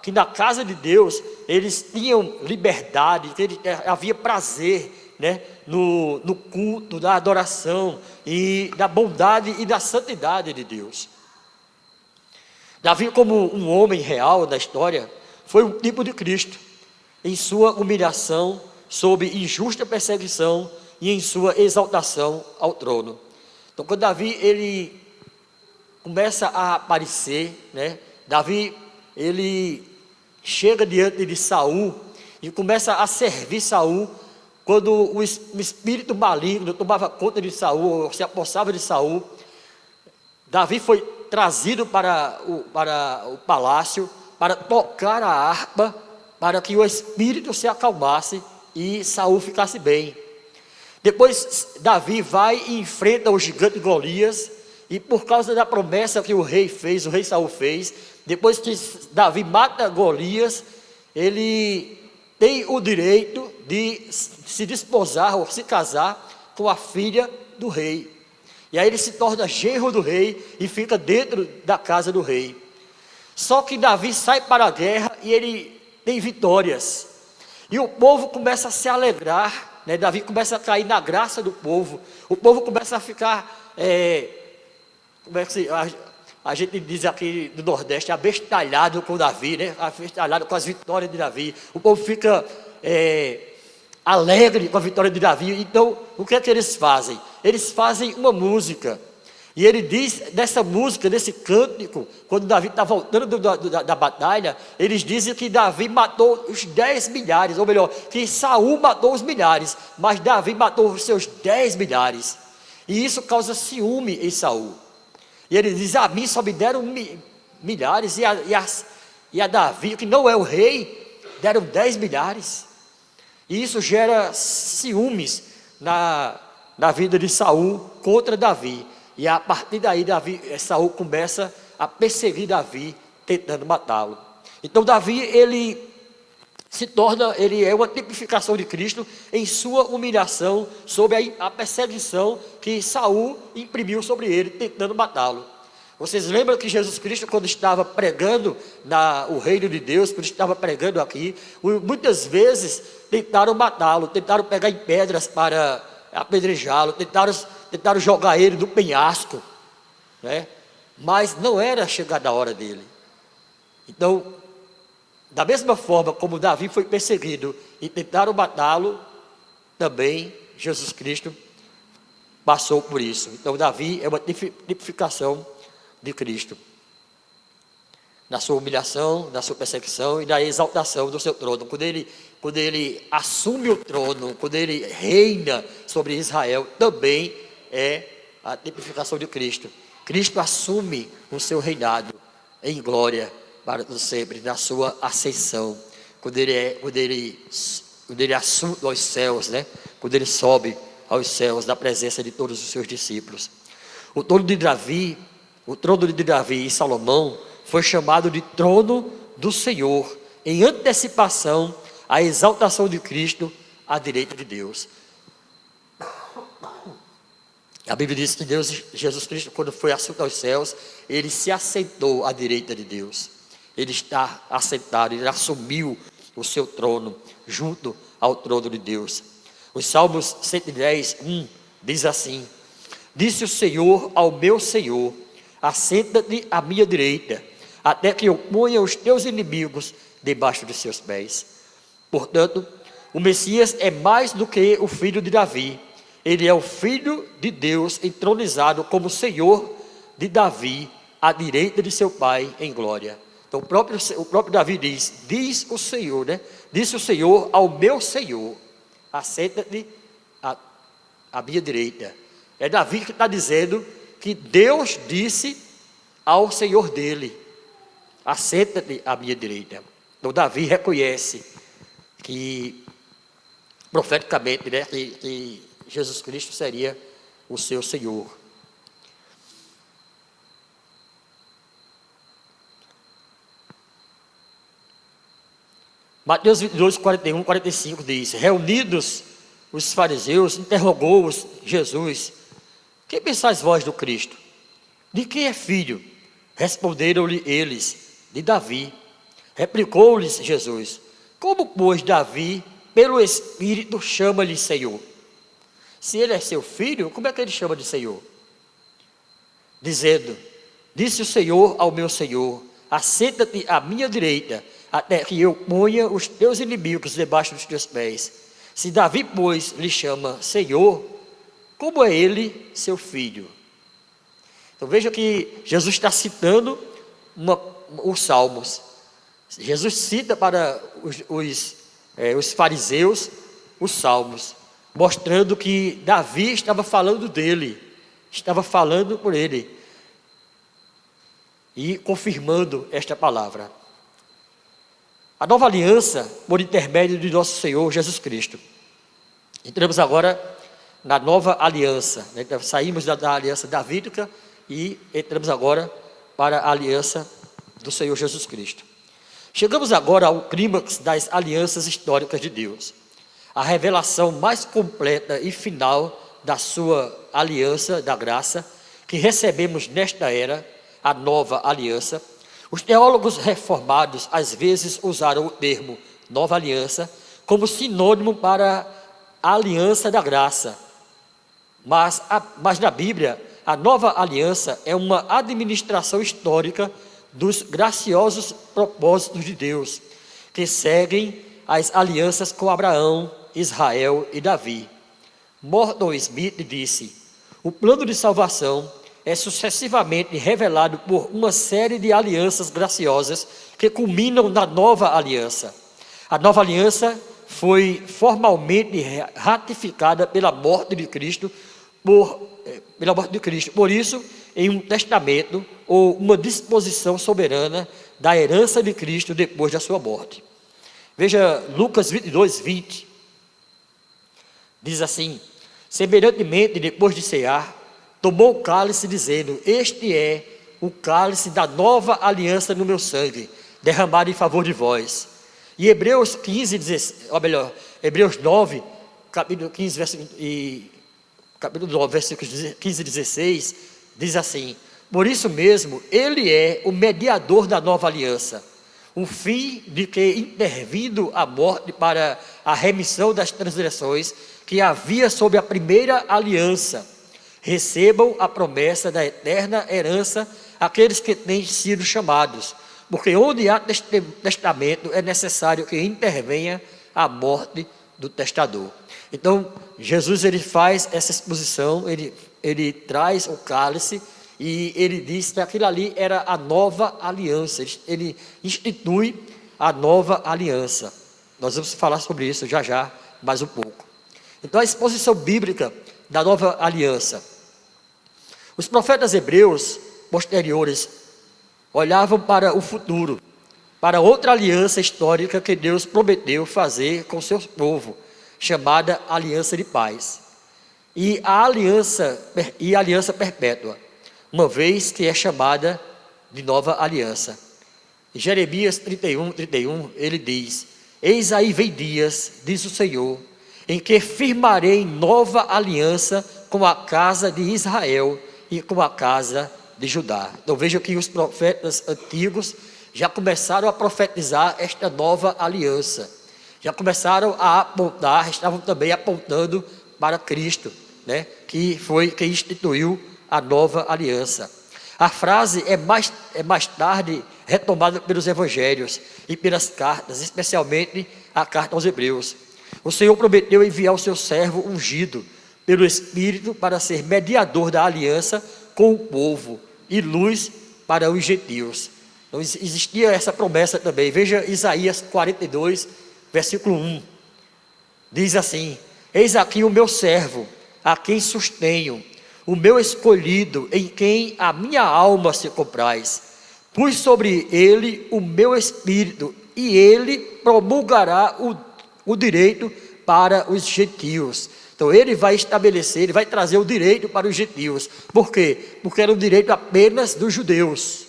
que na casa de Deus eles tinham liberdade, que havia prazer, né, no culto, na adoração e na bondade e na santidade de Deus. Davi, como um homem real da história, foi um tipo de Cristo em sua humilhação sob injusta perseguição e em sua exaltação ao trono. Então, quando Davi ele começa a aparecer, né, Davi ele chega diante de Saul e começa a servir Saul. Quando o espírito maligno tomava conta de Saul, ou se apossava de Saul, Davi foi trazido para o palácio para tocar a harpa, para que o espírito se acalmasse e Saul ficasse bem. Depois Davi vai e enfrenta o gigante Golias, e por causa da promessa que o rei Saul fez, depois que Davi mata Golias, ele tem o direito de se desposar ou se casar com a filha do rei. E aí ele se torna genro do rei e fica dentro da casa do rei. Só que Davi sai para a guerra e ele tem vitórias. E o povo começa a se alegrar, né? Davi começa a cair na graça do povo. O povo começa a ficar, como é que a gente diz aqui no Nordeste, abestalhado com Davi, né? Abestalhado com as vitórias de Davi. O povo fica alegre com a vitória de Davi. Então, o que é que eles fazem? Eles fazem uma música. E ele diz dessa música, desse cântico, quando Davi está voltando da batalha, eles dizem que Davi matou os 10 milhares, ou melhor, que Saul matou os milhares, mas Davi matou os seus 10 milhares. E isso causa ciúme em Saul. E ele diz: a mim só me deram milhares, e a Davi, que não é o rei, deram 10 milhares. E isso gera ciúmes na vida de Saul contra Davi. E a partir daí Saul começa a perseguir Davi, tentando matá-lo. Então Davi, ele é uma tipificação de Cristo em sua humilhação sob a perseguição que Saul imprimiu sobre ele, tentando matá-lo. Vocês lembram que Jesus Cristo, quando estava pregando o reino de Deus, quando estava pregando aqui, muitas vezes tentaram matá-lo, tentaram pegar em pedras para apedrejá-lo, tentaram jogar ele do penhasco, né? Mas não era chegada a hora dele. Então, da mesma forma como Davi foi perseguido e tentaram matá-lo, também Jesus Cristo passou por isso. Então Davi é uma tipificação de Cristo, na sua humilhação, na sua perseguição e na exaltação do seu trono. Quando ele assume o trono, quando ele reina sobre Israel, também é a tipificação de Cristo. Cristo assume o seu reinado em glória para sempre, na sua ascensão, quando ele assume aos céus, né? Quando ele sobe aos céus, na presença de todos os seus discípulos. O trono de Davi e Salomão foi chamado de trono do Senhor, em antecipação à exaltação de Cristo à direita de Deus. A Bíblia diz que Jesus Cristo, quando foi assunto aos céus, ele se assentou à direita de Deus. Ele está assentado, ele assumiu o seu trono, junto ao trono de Deus. Os Salmos 110, 1, diz assim: disse o Senhor ao meu Senhor, assenta-te à minha direita, até que eu ponha os teus inimigos debaixo dos seus pés. Portanto, o Messias é mais do que o filho de Davi. Ele é o Filho de Deus entronizado como Senhor de Davi, à direita de seu Pai em glória. Então o próprio Davi diz o Senhor, né? Disse o Senhor ao meu Senhor, assenta-te à minha direita. É Davi que está dizendo que Deus disse ao Senhor dele, assenta-te à minha direita. Então Davi reconhece que, profeticamente, né, que Jesus Cristo seria o seu Senhor. Mateus 22, 41, 45 diz: reunidos os fariseus, interrogou-os Jesus: que pensais vós do Cristo? De quem é filho? Responderam-lhe eles: de Davi. Replicou-lhes Jesus: como, pois, Davi, pelo Espírito, chama-lhe Senhor? Se ele é seu filho, como é que ele chama de Senhor? Dizendo: disse o Senhor ao meu Senhor, assenta-te à minha direita, até que eu ponha os teus inimigos debaixo dos teus pés. Se Davi, pois, lhe chama Senhor, como é ele seu filho? Então veja que Jesus está citando os Salmos. Jesus cita para os fariseus os Salmos, mostrando que Davi estava falando dele, estava falando por ele, e confirmando esta palavra. A nova aliança, por intermédio de nosso Senhor Jesus Cristo. Entramos agora na nova aliança, né? Saímos da aliança davídica e entramos agora para a aliança do Senhor Jesus Cristo. Chegamos agora ao clímax das alianças históricas de Deus, a revelação mais completa e final da sua aliança da graça, que recebemos nesta era, a nova aliança. Os teólogos reformados às vezes usaram o termo nova aliança como sinônimo para a aliança da graça, mas na Bíblia a nova aliança é uma administração histórica dos graciosos propósitos de Deus, que seguem as alianças com Abraão, Israel e Davi. Morton Smith disse: o plano de salvação é sucessivamente revelado por uma série de alianças graciosas que culminam na nova aliança. A nova aliança foi formalmente ratificada pela morte de Cristo, por isso, em um testamento ou uma disposição soberana da herança de Cristo depois da sua morte. Veja Lucas 22, 20. Diz assim: semelhantemente, depois de cear, tomou o cálice, dizendo: este é o cálice da nova aliança no meu sangue, derramado em favor de vós. E Hebreus 9, capítulo 9, versículos 15 e 16, diz assim: por isso mesmo, ele é o mediador da nova aliança, o fim de que, intervindo a morte para a remissão das transgressões que havia sob a primeira aliança, recebam a promessa da eterna herança aqueles que têm sido chamados, porque onde há testamento é necessário que intervenha a morte do testador. Então Jesus, ele faz essa exposição, ele traz o cálice e ele diz que aquilo ali era a nova aliança. Ele institui a nova aliança. Nós vamos falar sobre isso já mais um pouco. Então a exposição bíblica da nova aliança. Os profetas hebreus posteriores olhavam para o futuro, para outra aliança histórica que Deus prometeu fazer com seu povo, chamada Aliança de Paz. E a aliança perpétua, uma vez que é chamada de nova aliança. Em Jeremias 31, ele diz: eis aí vem dias, diz o Senhor, em que firmarei nova aliança com a casa de Israel e com a casa de Judá. Então veja que os profetas antigos já começaram a profetizar esta nova aliança. Já começaram a apontar, estavam também apontando para Cristo, né? Que foi quem instituiu a nova aliança. A frase é mais tarde retomada pelos evangelhos e pelas cartas, especialmente a carta aos Hebreus. O Senhor prometeu enviar o seu servo ungido pelo Espírito para ser mediador da aliança com o povo e luz para os gentios. Então existia essa promessa também. Veja Isaías 42, versículo 1. Diz assim: eis aqui o meu servo, a quem sustenho, o meu escolhido, em quem a minha alma se compraz. Pus sobre ele o meu espírito, e ele promulgará o direito para os gentios. Então ele vai estabelecer, ele vai trazer o direito para os gentios. Por quê? Porque era um direito apenas dos judeus.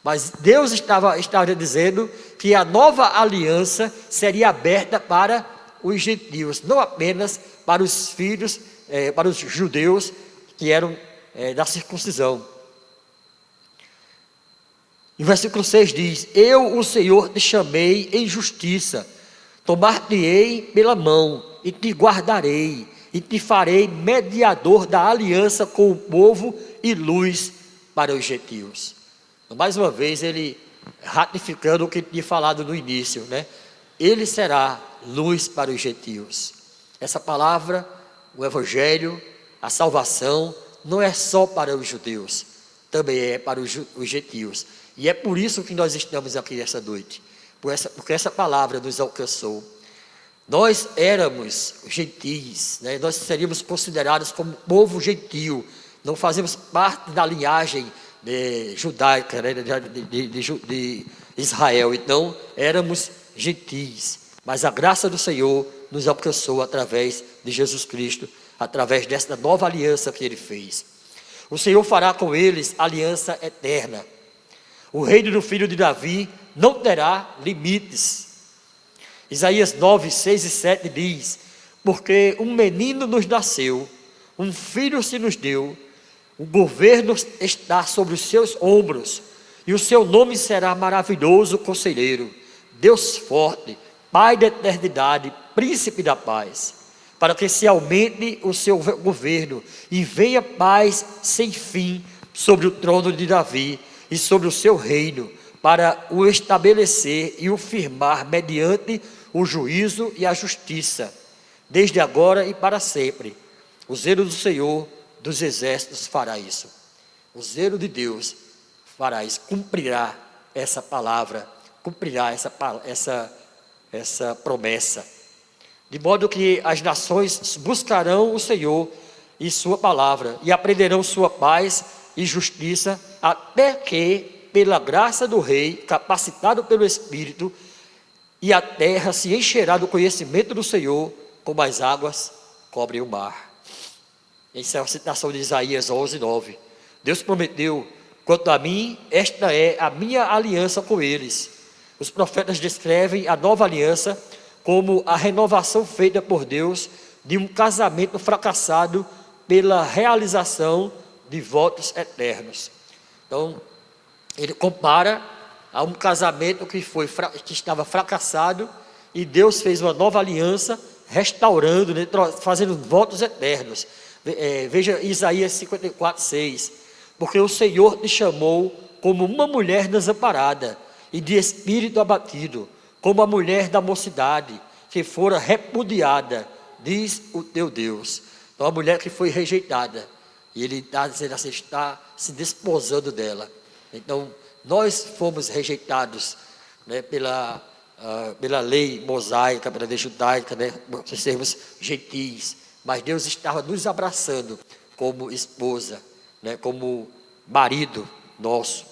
Mas Deus estava dizendo que a nova aliança seria aberta para os gentios, não apenas para os filhos, para os judeus que eram da circuncisão. E o versículo 6 diz: eu, o Senhor, te chamei em justiça, tomar-te-ei pela mão e te guardarei, e te farei mediador da aliança com o povo e luz para os gentios. Então, mais uma vez ele ratificando o que tinha falado no início, né? Ele será luz para os gentios. Essa palavra, o evangelho, a salvação, não é só para os judeus, também é para os gentios. E é por isso que nós estamos aqui essa noite, porque essa palavra nos alcançou. Nós éramos gentis, né? Nós seríamos considerados como povo gentil, não fazemos parte da linhagem judaica, né? de Israel. Então éramos gentis, mas a graça do Senhor nos alcançou através de Jesus Cristo, através desta nova aliança que Ele fez. O Senhor fará com eles aliança eterna. O reino do filho de Davi não terá limites. Isaías 9, 6 e 7 diz: porque um menino nos nasceu, um filho se nos deu, o governo está sobre os seus ombros, e o seu nome será maravilhoso conselheiro, Deus forte, Pai da eternidade, príncipe da paz, para que se aumente o seu governo e venha paz sem fim sobre o trono de Davi e sobre o seu reino, para o estabelecer e o firmar mediante o juízo e a justiça, desde agora e para sempre. O zelo do Senhor dos exércitos fará isso. O zelo de Deus fará isso, cumprirá essa palavra, cumprirá essa promessa. De modo que as nações buscarão o Senhor e sua palavra, e aprenderão sua paz e justiça, até que, pela graça do Rei, capacitado pelo Espírito, e a terra se encherá do conhecimento do Senhor, como as águas cobrem o mar. Essa é a citação de Isaías 11, 9. Deus prometeu: quanto a mim, esta é a minha aliança com eles. Os profetas descrevem a nova aliança como a renovação feita por Deus de um casamento fracassado pela realização de votos eternos. Então, ele compara a um casamento que estava fracassado, e Deus fez uma nova aliança, restaurando, né, fazendo votos eternos. Veja Isaías 54, 6. Porque o Senhor te chamou como uma mulher desamparada e de espírito abatido, como a mulher da mocidade, que fora repudiada, diz o teu Deus. Então a mulher que foi rejeitada, e ele está dizendo assim, está se desposando dela. Então nós fomos rejeitados, né, pela lei mosaica, pela lei judaica, né, por sermos gentis, mas Deus estava nos abraçando como esposa, né, como marido nosso.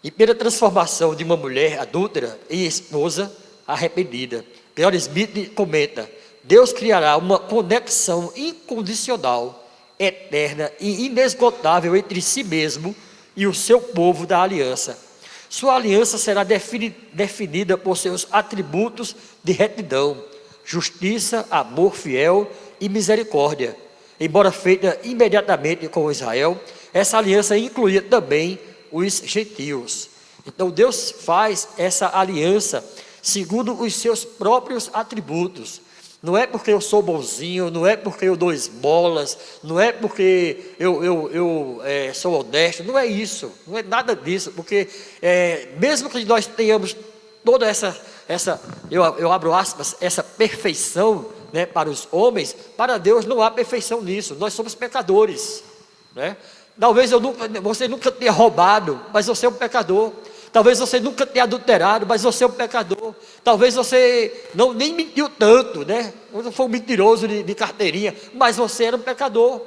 e pela transformação de uma mulher adúltera em esposa arrependida. Graham Smith comenta: Deus criará uma conexão incondicional, eterna e inesgotável entre si mesmo e o seu povo da aliança. Sua aliança será definida por seus atributos de retidão, justiça, amor fiel e misericórdia. Embora feita imediatamente com Israel, essa aliança incluía também os gentios. Então Deus faz essa aliança segundo os seus próprios atributos. Não é porque eu sou bonzinho, não é porque eu dou esmolas, não é porque eu sou honesto, não é isso, não é nada disso, porque mesmo que nós tenhamos toda eu abro aspas, essa perfeição, né, para os homens, para Deus não há perfeição nisso, nós somos pecadores, né? Talvez você nunca tenha roubado, mas você é um pecador. Talvez você nunca tenha adulterado, mas você é um pecador. Talvez você nem mentiu tanto, né? Não foi um mentiroso de carteirinha, mas você era um pecador.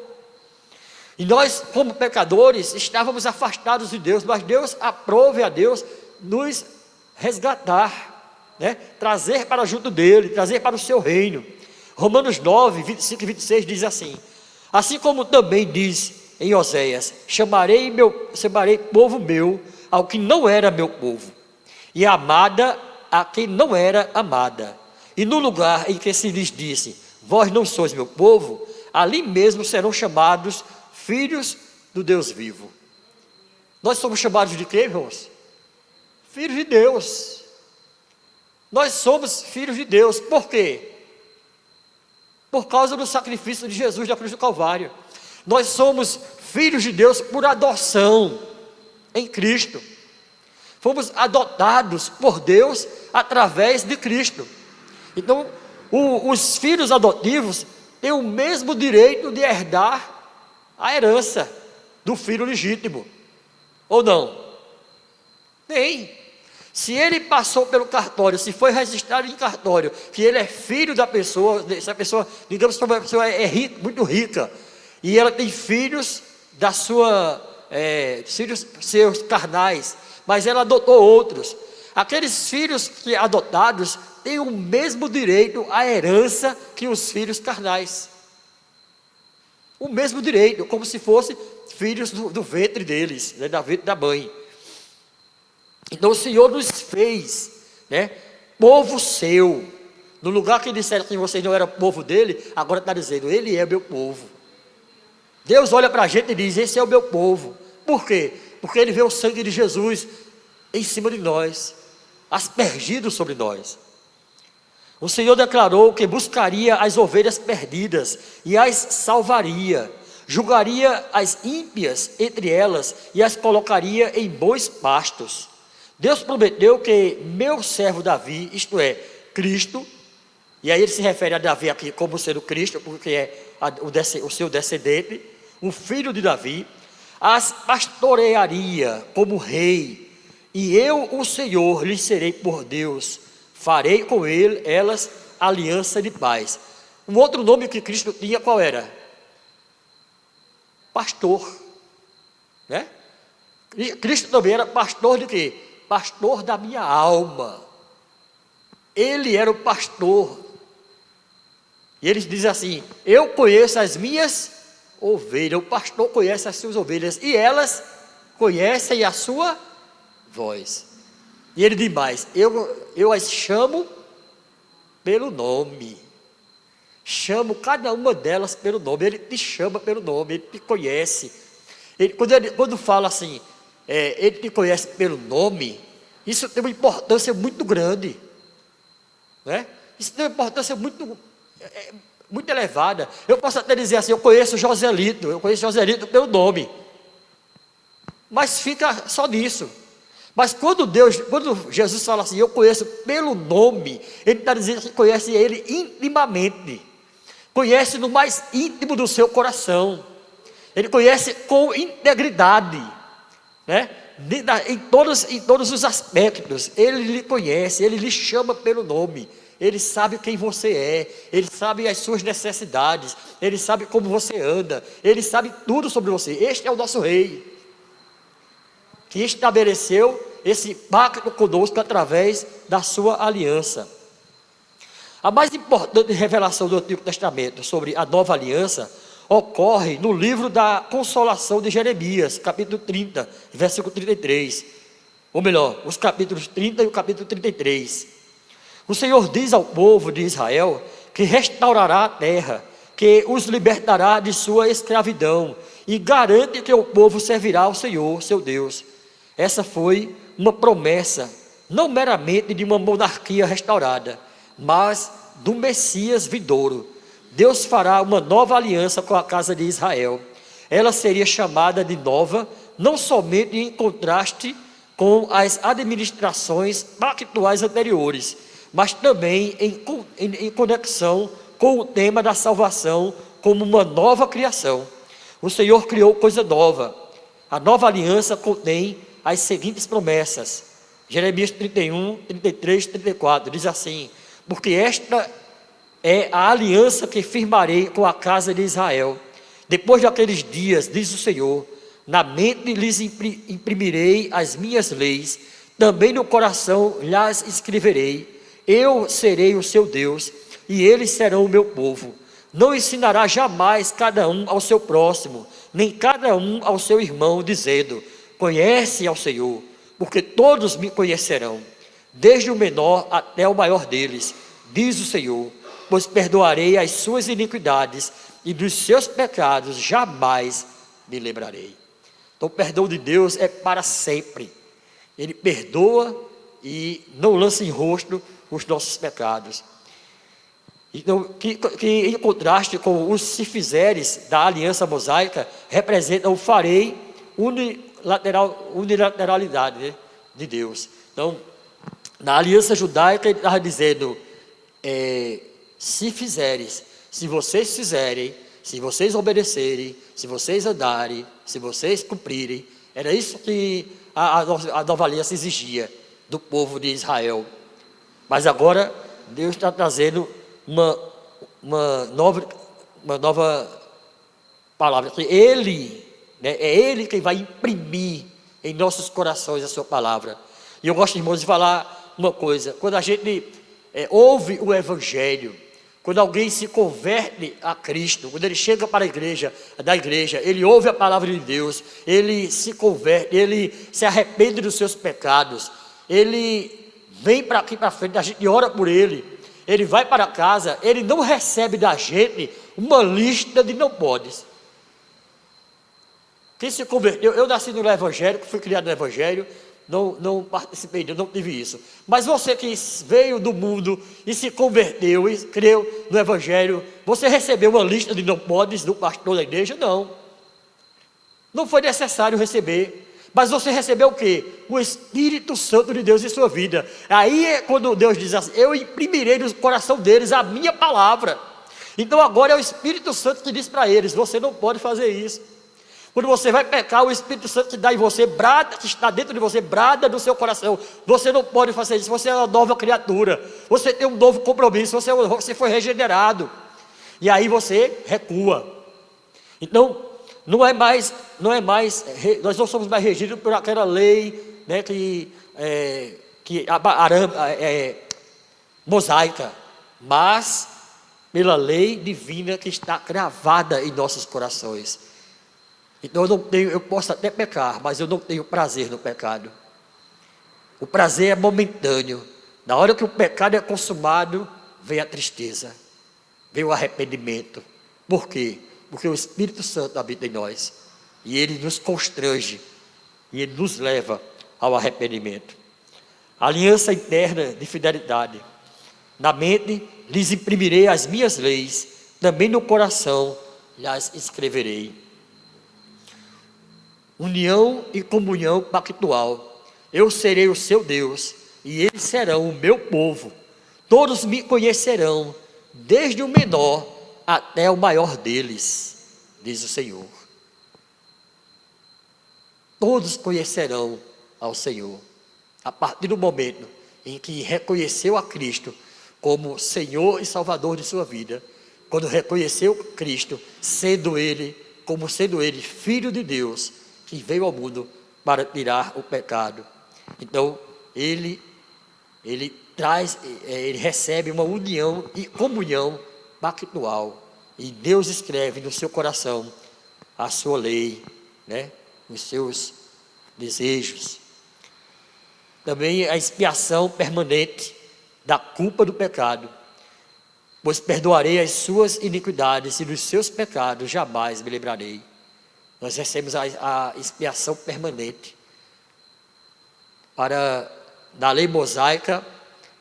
E nós, como pecadores, estávamos afastados de Deus, mas Deus aprove a Deus nos resgatar, né? Trazer para junto dele, trazer para o seu reino. Romanos 9, 25 e 26 diz assim: assim como também diz em Oséias: chamarei povo meu ao que não era meu povo, e amada a quem não era amada. E no lugar em que se lhes disse: vós não sois meu povo, ali mesmo serão chamados filhos do Deus vivo. Nós somos chamados de quê, irmãos? Filhos de Deus. Nós somos filhos de Deus. Por quê? Por causa do sacrifício de Jesus na cruz do Calvário. Nós somos filhos de Deus por adoção em Cristo. Fomos adotados por Deus através de Cristo. Então, os filhos adotivos têm o mesmo direito de herdar a herança do filho legítimo. Ou não? Tem. Se ele passou pelo cartório, se foi registrado em cartório, que ele é filho da pessoa, essa pessoa, digamos que uma pessoa é rica, muito rica, e ela tem filhos da sua, filhos seus carnais, mas ela adotou outros. Aqueles filhos adotados têm o mesmo direito à herança que os filhos carnais. O mesmo direito, como se fossem filhos do ventre deles, né, da ventre da mãe. Então o Senhor nos fez, né, povo seu. No lugar que disseram que vocês não eram povo dele, agora está dizendo: ele é meu povo. Deus olha para a gente e diz: esse é o meu povo. Por quê? Porque ele vê o sangue de Jesus em cima de nós, aspergido sobre nós. O Senhor declarou que buscaria as ovelhas perdidas e as salvaria, julgaria as ímpias entre elas e as colocaria em bons pastos. Deus prometeu que meu servo Davi, isto é, Cristo, e aí ele se refere a Davi aqui como sendo Cristo, porque é o seu descendente, um filho de Davi, as pastorearia como rei, e eu, o Senhor, lhes serei por Deus, farei com elas aliança de paz. Um outro nome que Cristo tinha, qual era? Pastor, né? Cristo também era pastor de quê? Pastor da minha alma. Ele era o pastor. E ele diz assim: eu conheço as minhas ovelhas. O pastor conhece as suas ovelhas e elas conhecem a sua voz. E ele diz mais: eu as chamo pelo nome. Chamo cada uma delas pelo nome. Ele te chama pelo nome, ele te conhece. Quando fala assim, ele te conhece pelo nome, isso tem uma importância muito grande, né? Isso tem uma importância muito elevada. Eu posso até dizer assim: eu conheço Joselito pelo nome, mas fica só nisso. Mas quando Jesus fala assim: eu conheço pelo nome, ele está dizendo que conhece ele intimamente, conhece no mais íntimo do seu coração, ele conhece com integridade, né? Em todos os aspectos, ele lhe conhece, ele lhe chama pelo nome, ele sabe quem você é, ele sabe as suas necessidades, ele sabe como você anda, ele sabe tudo sobre você. Este é o nosso rei, que estabeleceu esse pacto conosco através da sua aliança. A mais importante revelação do Antigo Testamento sobre a nova aliança ocorre no livro da Consolação de Jeremias, capítulo 30, versículo 33. Ou melhor, os capítulos 30 e o capítulo 33. O Senhor diz ao povo de Israel que restaurará a terra, que os libertará de sua escravidão e garante que o povo servirá ao Senhor, seu Deus. Essa foi uma promessa, não meramente de uma monarquia restaurada, mas do Messias vindouro. Deus fará uma nova aliança com a casa de Israel. Ela seria chamada de nova, não somente em contraste com as administrações pactuais anteriores, mas também em conexão com o tema da salvação como uma nova criação. O Senhor criou coisa nova. A nova aliança contém as seguintes promessas. Jeremias 31, 33, 34, diz assim: porque esta é a aliança que firmarei com a casa de Israel. Depois daqueles dias, diz o Senhor, na mente lhes imprimirei as minhas leis, também no coração lhes escreverei. Eu serei o seu Deus, e eles serão o meu povo. Não ensinará jamais cada um ao seu próximo, nem cada um ao seu irmão, dizendo: conhece ao Senhor, porque todos me conhecerão, desde o menor até o maior deles, diz o Senhor, pois perdoarei as suas iniquidades, e dos seus pecados jamais me lembrarei. Então o perdão de Deus é para sempre. Ele perdoa e não lança em rosto os nossos pecados. Então, que em contraste com os se fizeres da aliança mosaica, representa o farei unilateralidade, né, de Deus. Então, na aliança judaica, ele estava dizendo: se fizeres, se vocês fizerem, se vocês obedecerem, se vocês andarem, se vocês cumprirem. Era isso que a nova aliança exigia do povo de Israel. Mas agora Deus está trazendo uma nova palavra. Ele, né, é Ele quem vai imprimir em nossos corações a sua palavra. E eu gosto, irmãos, de falar uma coisa. Quando a gente ouve o Evangelho, quando alguém se converte a Cristo, quando ele chega para a igreja, ele ouve a palavra de Deus, ele se converte, ele se arrepende dos seus pecados, ele vem para aqui para frente, a gente ora por ele, ele vai para casa, ele não recebe da gente uma lista de não podes. Quem se converteu, eu nasci no Evangelho, fui criado no Evangelho, não participei, não tive isso. Mas você que veio do mundo e se converteu e creu no Evangelho, você recebeu uma lista de não podes do pastor da igreja? Não. Não foi necessário receber. Mas você recebeu o quê? O Espírito Santo de Deus em sua vida. Aí é quando Deus diz assim: eu imprimirei no coração deles a minha palavra. Então agora é o Espírito Santo que diz para eles: você não pode fazer isso. Quando você vai pecar, o Espírito Santo que dá em você, brada, que está dentro de você, brada do seu coração: você não pode fazer isso, você é uma nova criatura, você tem um novo compromisso, você foi regenerado. E aí você recua. Então, nós não somos mais regidos por aquela lei, né, mosaica, mas pela lei divina que está gravada em nossos corações. Então eu posso até pecar, mas eu não tenho prazer no pecado. O prazer é momentâneo. Na hora que o pecado é consumado, vem a tristeza, vem o arrependimento. Por quê? Porque o Espírito Santo habita em nós, e Ele nos constrange, e Ele nos leva ao arrependimento. Aliança interna de fidelidade. Na mente lhes imprimirei as minhas leis, também no coração lhes escreverei. União e comunhão pactual. Eu serei o seu Deus, e eles serão o meu povo. Todos me conhecerão, desde o menor até o maior deles, diz o Senhor. Todos conhecerão ao Senhor, a partir do momento em que reconheceu a Cristo como Senhor e Salvador de sua vida. Quando reconheceu Cristo, sendo Ele Filho de Deus, que veio ao mundo para tirar o pecado. Então, ele recebe uma união e comunhão pactual. E Deus escreve no seu coração a sua lei, né? Os seus desejos. Também a expiação permanente da culpa do pecado. Pois perdoarei as suas iniquidades e dos seus pecados jamais me lembrarei. Nós recebemos a expiação permanente. Na lei mosaica,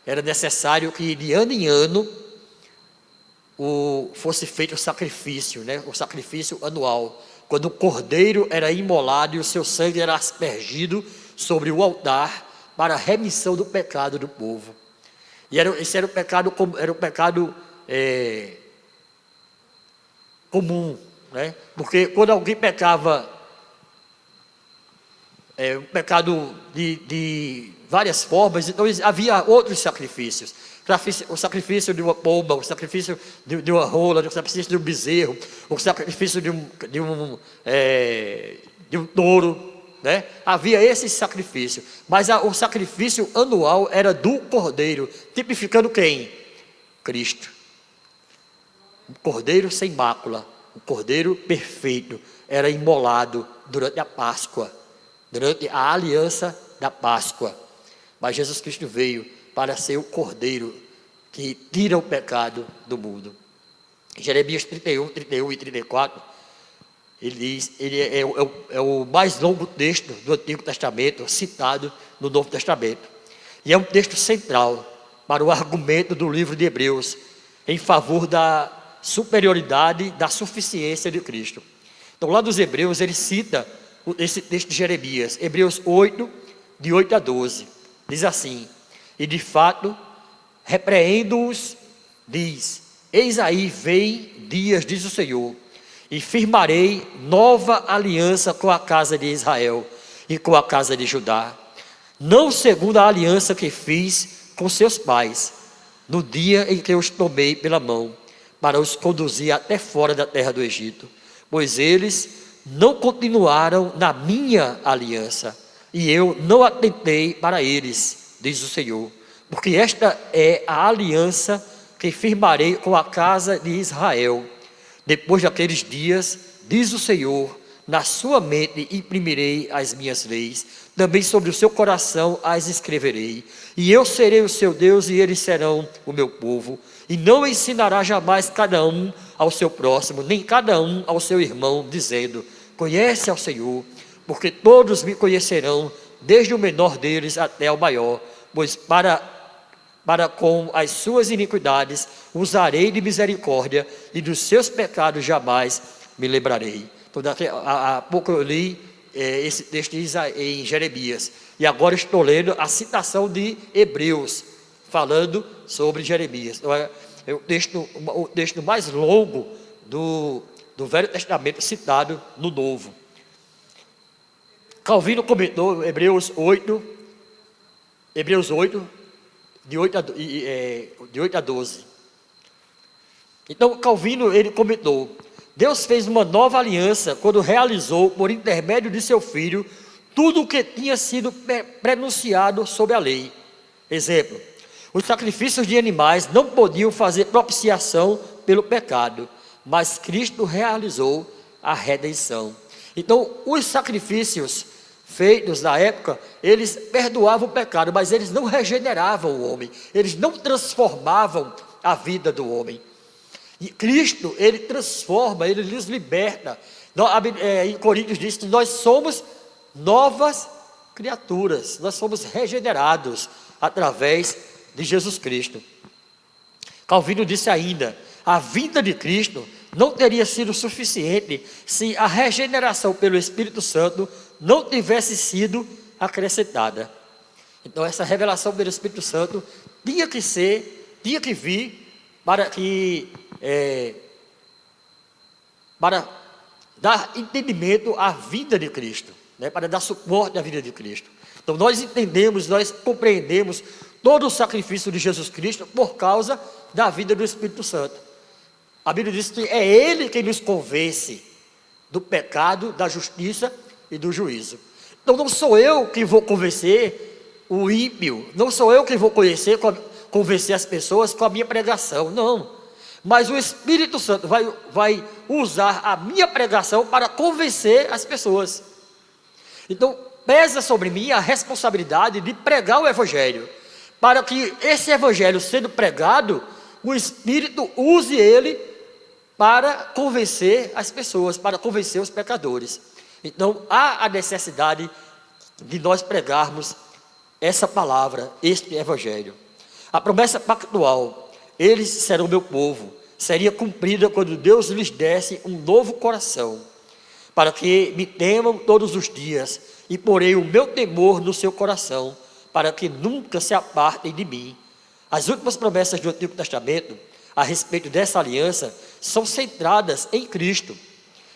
era necessário que de ano em ano fosse feito o sacrifício, né? O sacrifício anual, quando o cordeiro era imolado e o seu sangue era aspergido sobre o altar para a remissão do pecado do povo. E esse era o pecado comum, né? Porque quando alguém pecava, um pecado de várias formas, então havia outros sacrifícios. O sacrifício de uma pomba, o sacrifício de uma rola, o sacrifício de um bezerro, o sacrifício de um touro, né? Havia esse sacrifício, mas o sacrifício anual era do cordeiro, tipificando quem? Cristo. O cordeiro sem mácula, o cordeiro perfeito, era imolado durante a Páscoa, durante a aliança da Páscoa. Mas Jesus Cristo veio para ser o cordeiro que tira o pecado do mundo. Em Jeremias 31, 31 e 34, ele diz, ele é o mais longo texto do Antigo Testamento, citado no Novo Testamento. E é um texto central para o argumento do livro de Hebreus, em favor da superioridade, da suficiência de Cristo. Então, lá dos Hebreus, ele cita esse texto de Jeremias, Hebreus 8, de 8 a 12, diz assim: e de fato, repreendo-os, diz, eis aí vem dias, diz o Senhor, e firmarei nova aliança com a casa de Israel e com a casa de Judá, não segundo a aliança que fiz com seus pais, no dia em que os tomei pela mão, para os conduzir até fora da terra do Egito, pois eles não continuaram na minha aliança, e eu não atentei para eles, diz o Senhor, porque esta é a aliança que firmarei com a casa de Israel. Depois daqueles dias, diz o Senhor, na sua mente imprimirei as minhas leis, também sobre o seu coração as escreverei, e eu serei o seu Deus e eles serão o meu povo, e não ensinará jamais cada um ao seu próximo, nem cada um ao seu irmão, dizendo, conhece ao Senhor, porque todos me conhecerão, desde o menor deles até o maior, pois para com as suas iniquidades usarei de misericórdia, e dos seus pecados jamais me lembrarei. Então, há pouco eu li esse texto em Jeremias, e agora estou lendo a citação de Hebreus, falando sobre Jeremias. Então, é o texto mais longo do Velho Testamento citado no Novo. Calvino comentou Hebreus 8, de 8 a 12. Então Calvino, ele comentou, Deus fez uma nova aliança quando realizou, por intermédio de seu Filho, tudo o que tinha sido prenunciado sob a lei. Exemplo, os sacrifícios de animais não podiam fazer propiciação pelo pecado, mas Cristo realizou a redenção. Então, os sacrifícios feitos na época, eles perdoavam o pecado, mas eles não regeneravam o homem, eles não transformavam a vida do homem. E Cristo, ele transforma, ele nos liberta. Em Coríntios diz que nós somos novas criaturas, nós somos regenerados através de Jesus Cristo. Calvino disse ainda, a vinda de Cristo não teria sido suficiente se a regeneração pelo Espírito Santo não tivesse sido acrescentada. Então essa revelação pelo Espírito Santo tinha que vir para dar entendimento à vida de Cristo, né? Para dar suporte à vida de Cristo. Então nós compreendemos todo o sacrifício de Jesus Cristo por causa da vida do Espírito Santo. A Bíblia diz que é Ele quem nos convence do pecado, da justiça e do juízo. Então não sou eu que vou convencer o ímpio, não sou eu que vou convencer as pessoas com a minha pregação, não. Mas o Espírito Santo vai usar a minha pregação para convencer as pessoas. Então, pesa sobre mim a responsabilidade de pregar o Evangelho, para que esse Evangelho sendo pregado, o Espírito use ele para convencer as pessoas, para convencer os pecadores. Então, há a necessidade de nós pregarmos essa palavra, este Evangelho. A promessa pactual, eles serão meu povo, seria cumprida quando Deus lhes desse um novo coração, para que me temam todos os dias, e porei o meu temor no seu coração, para que nunca se apartem de mim. As últimas promessas do Antigo Testamento, a respeito dessa aliança, são centradas em Cristo.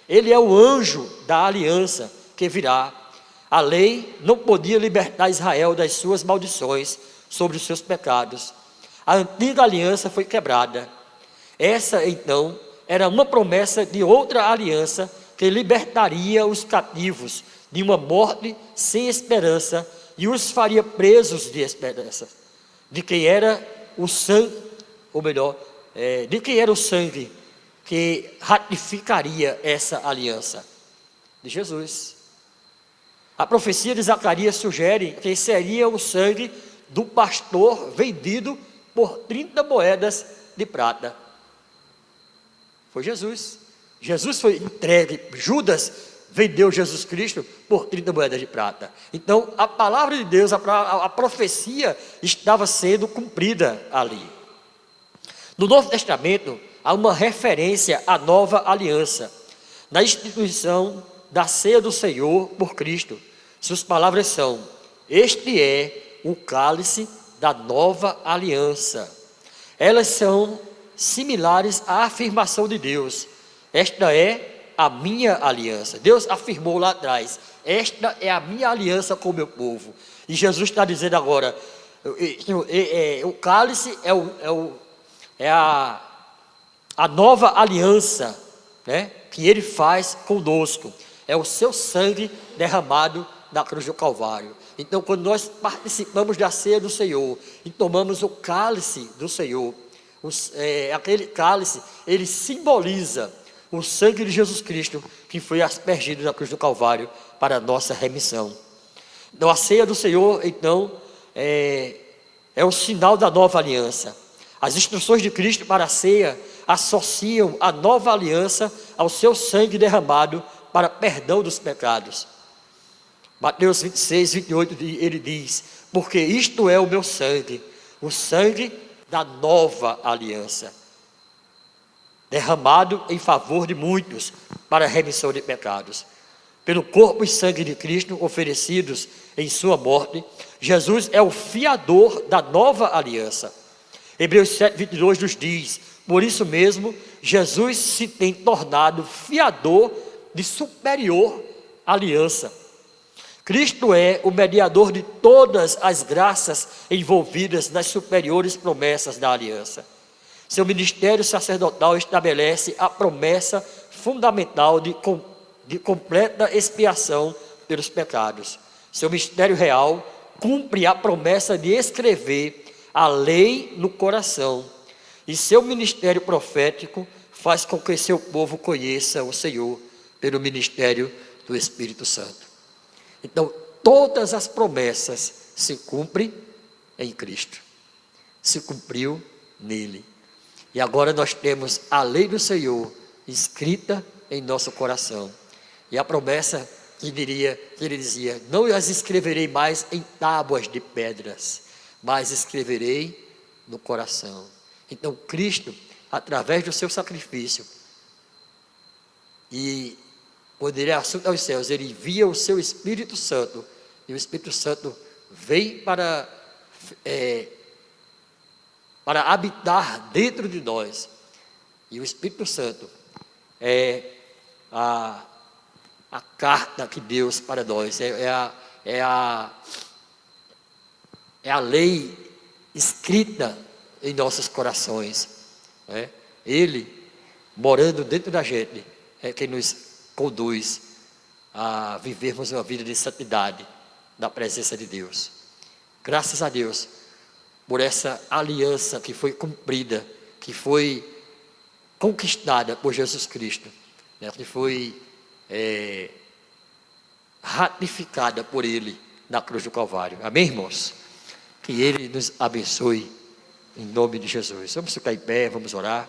Ele é o anjo da aliança que virá. A lei não podia libertar Israel das suas maldições sobre os seus pecados. A antiga aliança foi quebrada. Essa, então, era uma promessa de outra aliança que libertaria os cativos de uma morte sem esperança e os faria presos de esperança. De quem era o sangue, ou melhor, de quem era o sangue que ratificaria essa aliança? De Jesus. A profecia de Zacarias sugere que seria o sangue do pastor vendido por 30 moedas de prata. Foi Jesus. Jesus foi entregue, Judas vendeu Jesus Cristo por 30 moedas de prata. Então, a palavra de Deus, a profecia estava sendo cumprida ali. No Novo Testamento, há uma referência à nova aliança, na instituição da ceia do Senhor por Cristo. Suas palavras são: este é o cálice da nova aliança. Elas são similares à afirmação de Deus: esta é a minha aliança. Deus afirmou lá atrás: esta é a minha aliança com o meu povo. E Jesus está dizendo agora: o cálice é a nova aliança, né, que Ele faz conosco. É o seu sangue derramado na cruz do Calvário. Então, quando nós participamos da ceia do Senhor e tomamos o cálice do Senhor, aquele cálice, ele simboliza o sangue de Jesus Cristo, que foi aspergido na cruz do Calvário para a nossa remissão. Então, a ceia do Senhor, então, é o sinal da nova aliança. As instruções de Cristo para a ceia associam a nova aliança ao seu sangue derramado para perdão dos pecados. Mateus 26, 28, ele diz: porque isto é o meu sangue, o sangue da nova aliança, derramado em favor de muitos para a remissão de pecados. Pelo corpo e sangue de Cristo oferecidos em sua morte, Jesus é o fiador da nova aliança. Hebreus 7, 22 nos diz: por isso mesmo, Jesus se tem tornado fiador de superior aliança. Cristo é o mediador de todas as graças envolvidas nas superiores promessas da aliança. Seu ministério sacerdotal estabelece a promessa fundamental de completa expiação pelos pecados. Seu ministério real cumpre a promessa de escrever a lei no coração. E seu ministério profético faz com que seu povo conheça o Senhor pelo ministério do Espírito Santo. Então, todas as promessas se cumprem em Cristo. Se cumpriu nele. E agora nós temos a lei do Senhor escrita em nosso coração. E a promessa que ele dizia: não as escreverei mais em tábuas de pedras, mas escreverei no coração. Então, Cristo, através do seu sacrifício, e quando ele assunto aos céus, ele envia o seu Espírito Santo, e o Espírito Santo vem para habitar dentro de nós. E o Espírito Santo é a carta que Deus para nós, é a lei escrita em nossos corações, né? Ele, morando dentro da gente, é quem nos conduz a vivermos uma vida de santidade na presença de Deus. Graças a Deus por essa aliança que foi cumprida, que foi conquistada por Jesus Cristo, né? Que foi ratificada por Ele na cruz do Calvário. Amém, irmãos? Que Ele nos abençoe em nome de Jesus. Vamos ficar em pé, vamos orar.